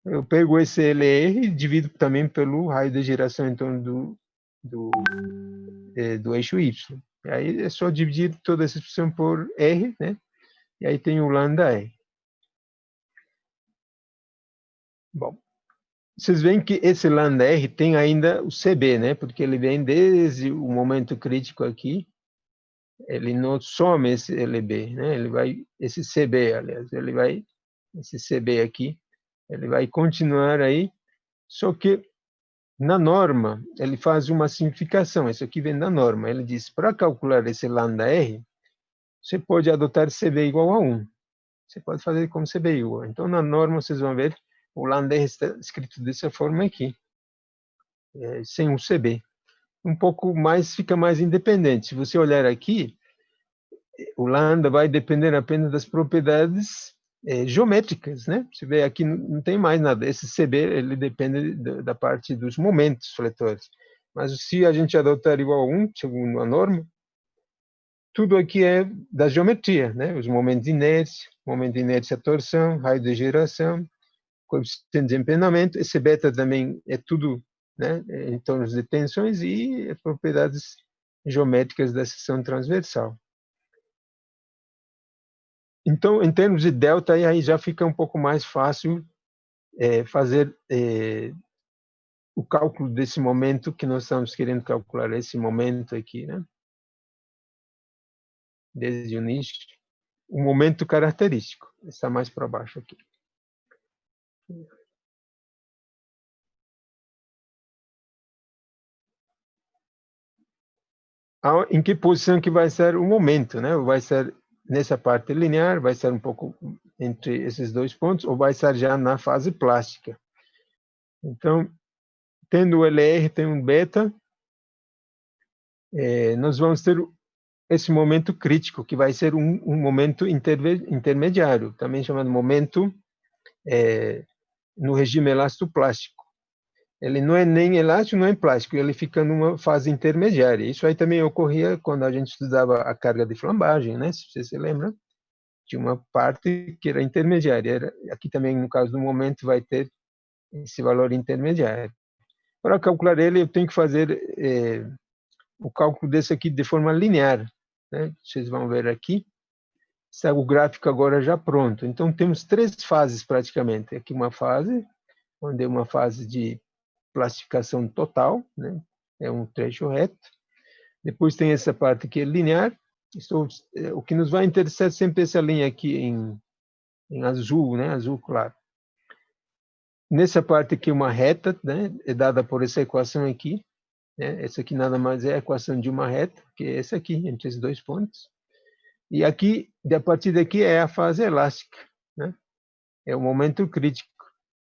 Eu pego esse LR e divido também pelo raio de giração em torno do eixo Y. E aí é só dividir toda essa expressão por R, né? E aí tem o lambda R. Bom, vocês veem que esse lambda R tem ainda o CB, né? Porque ele vem desde o momento crítico aqui. Ele não some esse LB, né? Ele vai, esse CB, aliás, esse CB aqui, ele vai continuar aí, só que na norma ele faz uma simplificação. Isso aqui vem da norma. Ele diz, para calcular esse lambda R, você pode adotar CB igual a 1. Você pode fazer como CB igual. Então, na norma, vocês vão ver, o lambda R está escrito dessa forma aqui, sem um CB. Um pouco mais, fica mais independente. Se você olhar aqui, o lambda vai depender apenas das propriedades geométricas, né? Você vê aqui não tem mais nada. Esse CB ele depende da parte dos momentos fletores. Mas se a gente adotar igual a 1, segundo a norma, tudo aqui é da geometria, né? Os momentos de inércia, torção, raio de giração, coeficiente de empenamento. Esse beta também é tudo, né, em torno de tensões e propriedades geométricas da seção transversal. Então, em termos de delta, aí já fica um pouco mais fácil fazer o cálculo desse momento que nós estamos querendo calcular, esse momento aqui, né? Desde o início. O momento característico. Está mais para baixo aqui. Em que posição que vai ser o momento, né? Vai ser nessa parte linear, vai ser um pouco entre esses dois pontos, ou vai estar já na fase plástica. Então, tendo o LR, tem um beta, nós vamos ter esse momento crítico, que vai ser um momento intermediário, também chamado momento no regime elastoplástico. Ele não é nem elástico, não é plástico, ele fica numa fase intermediária. Isso aí também ocorria quando a gente estudava a carga de flambagem, né? Se você se lembra, tinha uma parte que era intermediária. Aqui também, no caso do momento, vai ter esse valor intermediário. Para calcular ele, eu tenho que fazer o cálculo desse aqui de forma linear, né? Vocês vão ver aqui. Está o gráfico agora já pronto. Então, temos 3 fases praticamente. Aqui uma fase, onde é uma fase de plastificação total, né? É um trecho reto. Depois tem essa parte que é linear. O que nos vai interessar sempre essa linha aqui em azul, né? Azul claro. Nessa parte aqui uma reta, né? É dada por essa equação aqui, né? Essa aqui nada mais é a equação de uma reta, que é essa aqui, entre esses 2 pontos. E aqui, a partir daqui, é a fase elástica, né? É o momento crítico,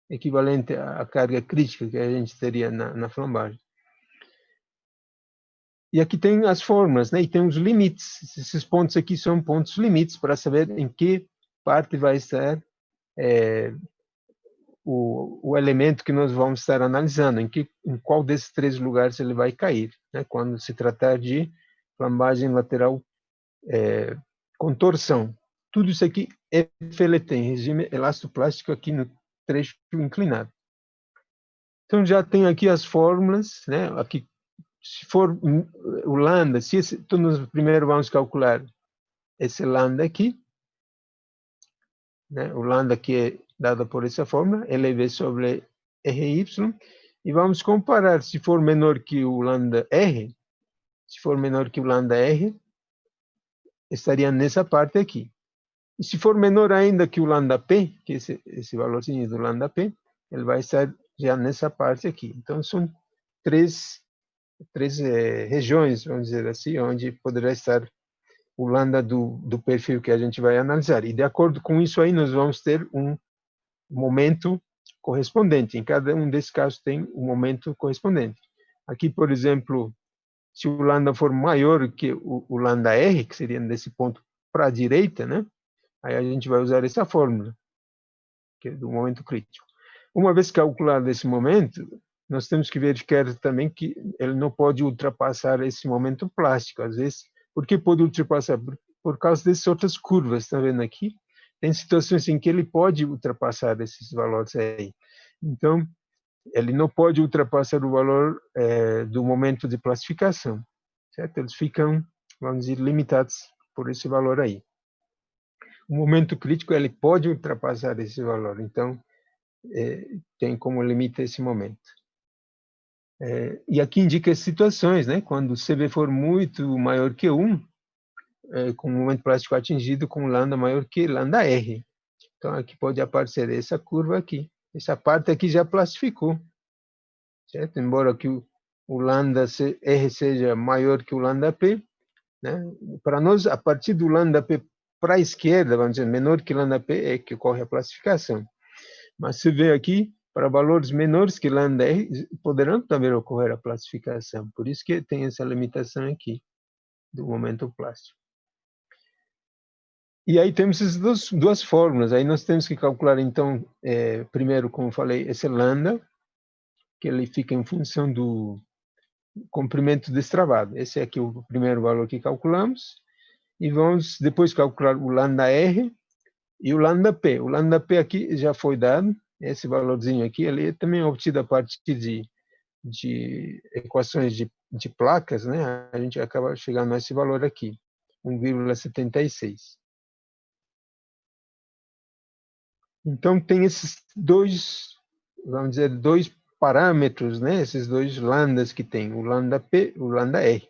equivalente à carga crítica que a gente teria na flambagem. E aqui tem as formas, né? E tem os limites. Esses pontos aqui são pontos limites para saber em que parte vai estar o elemento que nós vamos estar analisando, em qual desses 3 lugares ele vai cair, né? Quando se tratar de flambagem lateral contorção. Tudo isso aqui é FLT, regime elastoplástico aqui no trecho inclinado. Então, já tenho aqui as fórmulas, né? Aqui, se for o lambda, então, nós primeiro vamos calcular esse lambda aqui, né? O lambda que é dado por essa fórmula, LV sobre RY, e vamos comparar, se for menor que o lambda R, se for menor que o lambda R, estaria nessa parte aqui. E se for menor ainda que o lambda P, que é esse valorzinho do lambda P, ele vai estar já nessa parte aqui. Então, são três regiões, vamos dizer assim, onde poderá estar o lambda do perfil que a gente vai analisar. E de acordo com isso aí, nós vamos ter um momento correspondente. Em cada um desses casos tem um momento correspondente. Aqui, por exemplo, se o lambda for maior que o lambda R, que seria desse ponto para a direita, né? Aí a gente vai usar essa fórmula, que é do momento crítico. Uma vez calculado esse momento, nós temos que verificar também que ele não pode ultrapassar esse momento plástico. Às vezes, por que pode ultrapassar? Por causa dessas outras curvas, está vendo aqui? Tem situações em que ele pode ultrapassar esses valores aí. Então, ele não pode ultrapassar o valor do momento de classificação, certo? Eles ficam, vamos dizer, limitados por esse valor aí. O momento crítico, ele pode ultrapassar esse valor, então, tem como limite esse momento. E aqui indica as situações, né? Quando o CV for muito maior que 1, com o momento plástico atingido com lambda maior que lambda R. Então, aqui pode aparecer essa curva aqui. Essa parte aqui já plastificou, certo? Embora que o lambda R seja maior que o lambda P, né? Para nós, a partir do lambda P para a esquerda, vamos dizer, menor que lambda P, é que ocorre a classificação. Mas se vê aqui, para valores menores que lambda R, poderão também ocorrer a classificação. Por isso que tem essa limitação aqui do momento plástico. E aí temos essas duas fórmulas. Aí nós temos que calcular, então, primeiro, como falei, esse lambda, que ele fica em função do comprimento destravado. Esse é aqui o primeiro valor que calculamos. E vamos depois calcular o lambda R e o lambda P. O lambda P aqui já foi dado, esse valorzinho aqui, ele é também obtido a partir de equações de placas, né? A gente acaba chegando a esse valor aqui, 1,76. Então, tem esses dois, vamos dizer, dois parâmetros, né? Esses dois lambdas que tem, o lambda P e o lambda R.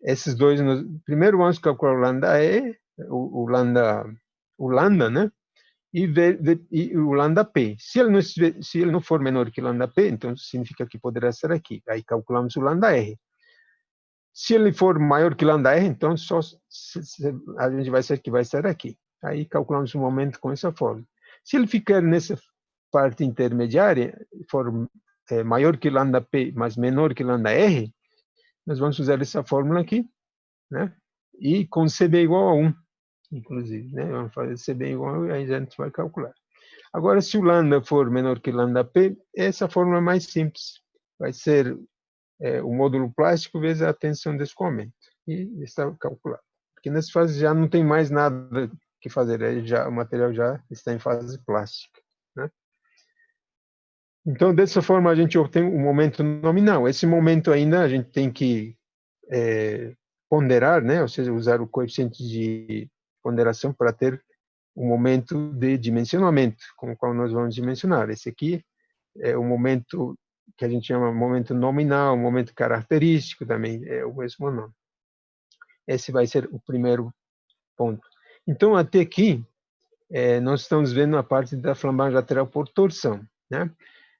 Esses dois, primeiro vamos calcular o lambda E, o lambda, né? E o lambda P. Se ele não for menor que o lambda P, então significa que poderá ser aqui. Aí calculamos o lambda R. Se ele for maior que lambda R, então a gente vai ser que vai ser aqui. Aí calculamos o momento com essa fórmula. Se ele ficar nessa parte intermediária, for maior que lambda P, mas menor que lambda R, nós vamos usar essa fórmula aqui, né? E com CB igual a 1, inclusive, né? Vamos fazer CB igual a 1 e aí a gente vai calcular. Agora, se o lambda for menor que lambda P, essa fórmula é mais simples. Vai ser o módulo plástico vezes a tensão desse aumento. E está calculado. Porque nessa fase já não tem mais nada que fazer, o material já está em fase plástica, né? Então, dessa forma, a gente obtém o momento nominal. Esse momento ainda a gente tem que ponderar, né? Ou seja, usar o coeficiente de ponderação para ter o momento de dimensionamento, com o qual nós vamos dimensionar. Esse aqui é o momento que a gente chama momento nominal, momento característico também, é o mesmo nome. Esse vai ser o primeiro ponto. Então, até aqui, nós estamos vendo a parte da flambagem lateral por torção, né?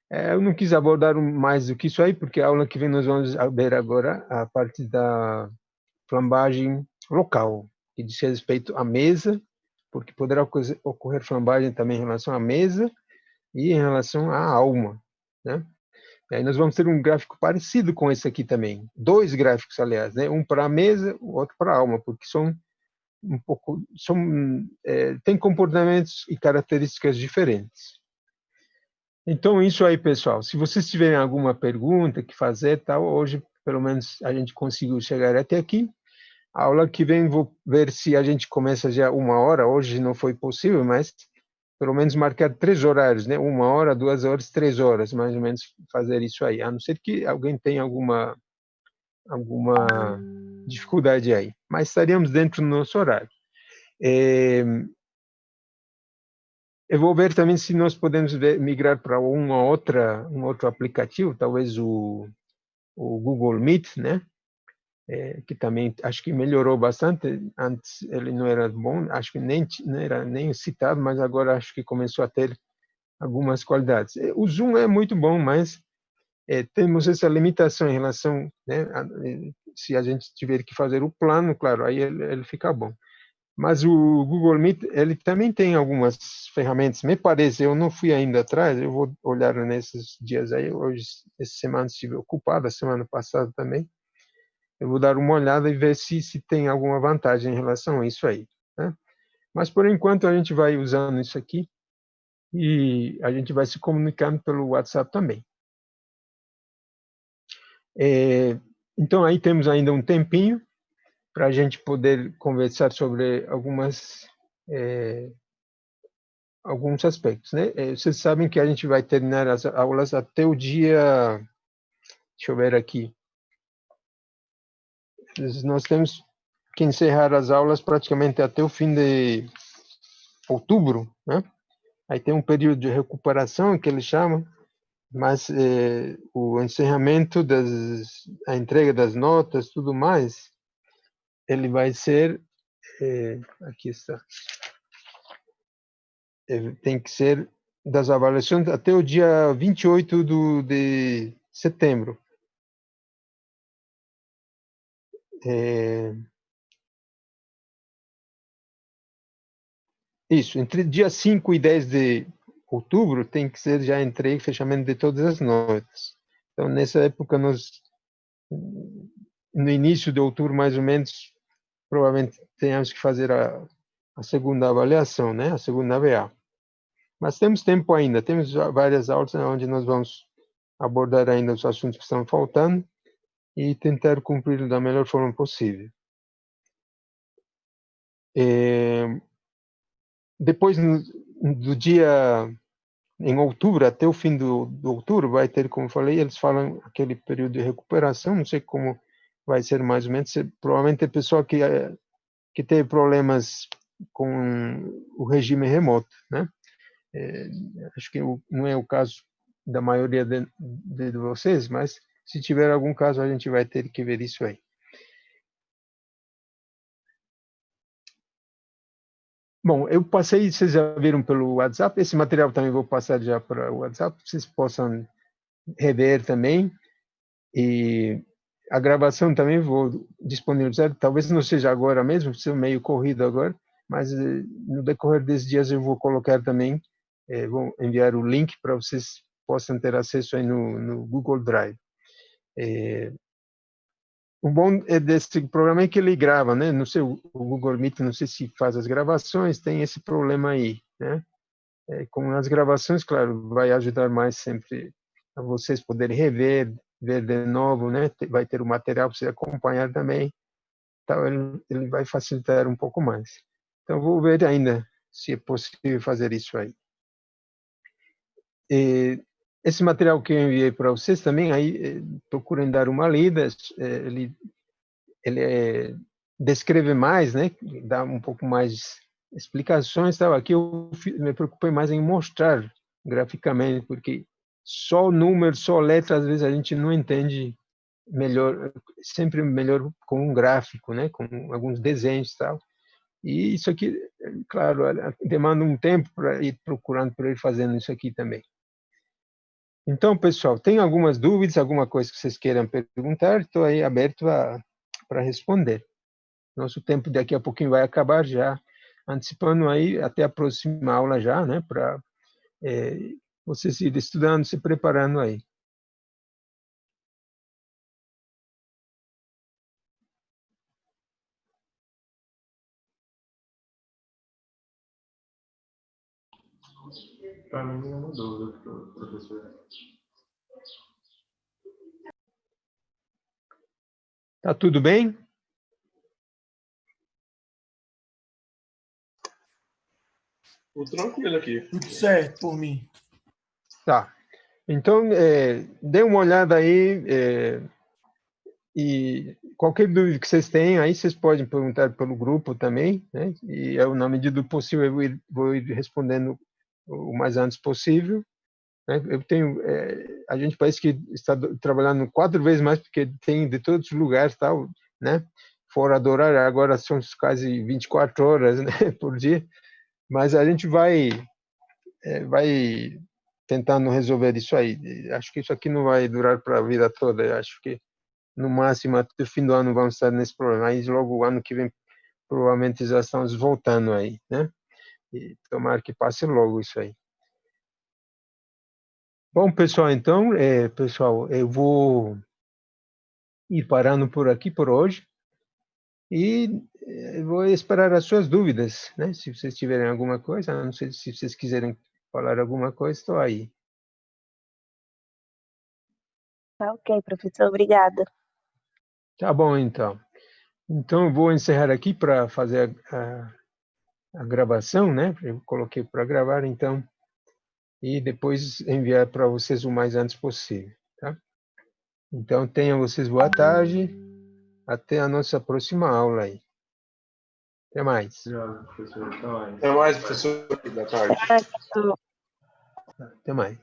Eu não quis abordar mais do que isso aí, porque a aula que vem nós vamos ver agora a parte da flambagem local, que diz respeito à mesa, porque poderá ocorrer flambagem também em relação à mesa e em relação à alma, né? Aí nós vamos ter um gráfico parecido com esse aqui também. Dois gráficos, aliás, né? Um para a mesa, o outro para a alma, porque tem comportamentos e características diferentes. Então, isso aí, pessoal. Se vocês tiverem alguma pergunta que fazer, tal, hoje, pelo menos, a gente conseguiu chegar até aqui. A aula que vem vou ver se a gente começa já 1 hora. Hoje não foi possível, mas pelo menos marcar 3 horários, né? 1 hora, 2 horas, 3 horas, mais ou menos fazer isso aí. A não ser que alguém tenha alguma dificuldade aí. Mas estaríamos dentro do nosso horário. Eu vou ver também se nós podemos migrar para um outro aplicativo, talvez o Google Meet, né? Que também acho que melhorou bastante. Antes ele não era bom, acho que não era nem citado, mas agora acho que começou a ter algumas qualidades. O Zoom é muito bom, mas temos essa limitação em relação, né? Se a gente tiver que fazer o plano, claro, aí ele fica bom. Mas o Google Meet, ele também tem algumas ferramentas, me parece, eu não fui ainda atrás, eu vou olhar nesses dias aí, hoje, essa semana estive ocupado, a semana passada também, eu vou dar uma olhada e ver se tem alguma vantagem em relação a isso aí, né? Mas, por enquanto, a gente vai usando isso aqui e a gente vai se comunicando pelo WhatsApp também. Então, aí temos ainda um tempinho para a gente poder conversar sobre alguns aspectos, né? Vocês sabem que a gente vai terminar as aulas até o dia... Deixa eu ver aqui. Nós temos que encerrar as aulas praticamente até o fim de outubro, né? Aí tem um período de recuperação, que eles chamam, mas o encerramento a entrega das notas, tudo mais, ele vai ser... aqui está. Tem que ser das avaliações até o dia 28 de setembro. Isso, entre dia 5 e 10 de outubro tem que ser já entregue e fechamento de todas as notas. Então, nessa época, no início de outubro, mais ou menos, provavelmente tenhamos que fazer a segunda avaliação, né? A segunda AVA. Mas temos tempo ainda, temos várias aulas onde nós vamos abordar ainda os assuntos que estão faltando e tentar cumprir da melhor forma possível. Depois, do dia... Em outubro, até o fim do outubro, vai ter, como eu falei, eles falam aquele período de recuperação, não sei como vai ser mais ou menos, provavelmente é pessoa que teve problemas com o regime remoto, né? Acho que não é o caso da maioria de vocês, mas se tiver algum caso, a gente vai ter que ver isso aí. Bom, eu passei, vocês já viram pelo WhatsApp, esse material também vou passar já para o WhatsApp, vocês possam rever também, e a gravação também vou disponibilizar, talvez não seja agora mesmo, seja meio corrido agora, mas no decorrer desses dias eu vou colocar também, vou enviar o link para vocês possam ter acesso aí no Google Drive. O bom desse programa é que ele grava, né? Não sei, o Google Meet, não sei se faz as gravações, tem esse problema aí, né? Com as gravações, claro, vai ajudar mais sempre a vocês poderem rever, ver de novo, né? Vai ter o material para você acompanhar também. Então, ele vai facilitar um pouco mais. Então, vou ver ainda se é possível fazer isso aí. Esse material que eu enviei para vocês também, aí procurem dar uma lida, ele descreve mais, né? Dá um pouco mais explicações, tal. Aqui eu me preocupei mais em mostrar graficamente, porque só número, só letra, às vezes a gente não entende melhor, sempre melhor com um gráfico, né? Com alguns desenhos e tal. E isso aqui, claro, demanda um tempo para ir procurando, para ir fazendo isso aqui também. Então, pessoal, tem algumas dúvidas, alguma coisa que vocês queiram perguntar? Estou aí aberto para responder. Nosso tempo daqui a pouquinho vai acabar já, antecipando aí até a próxima aula já, né? Para vocês irem estudando, se preparando aí. Para mim, nenhuma dúvida, professor. Tá tudo bem? Tudo tranquilo aqui. Tudo certo por mim. Tá. Então, dê uma olhada aí e qualquer dúvida que vocês tenham, aí vocês podem perguntar pelo grupo também, né? E eu, na medida do possível, vou ir respondendo o mais antes possível. Né? A gente parece que está trabalhando 4 vezes mais, porque tem de todos os lugares, tal, né? Fora do horário, agora são quase 24 horas, né, por dia. Mas a gente vai tentando resolver isso aí. Acho que isso aqui não vai durar para a vida toda. Acho que, no máximo, até o fim do ano vamos estar nesse problema. Aí, logo o ano que vem, provavelmente já estamos voltando aí, né? E tomara que passe logo isso aí. Bom, pessoal, então, pessoal, eu vou ir parando por aqui por hoje e vou esperar as suas dúvidas, né? Se vocês tiverem alguma coisa, não sei se vocês quiserem falar alguma coisa, estou aí. Tá ok, professor, obrigada. Tá bom, então. Então, eu vou encerrar aqui para fazer a gravação, né? Eu coloquei para gravar, então, e depois enviar para vocês o mais antes possível, tá? Então, tenham vocês boa tarde. Até a nossa próxima aula aí. Até mais. Já, professor. Então, Até mais, professor. Boa tarde. Até mais.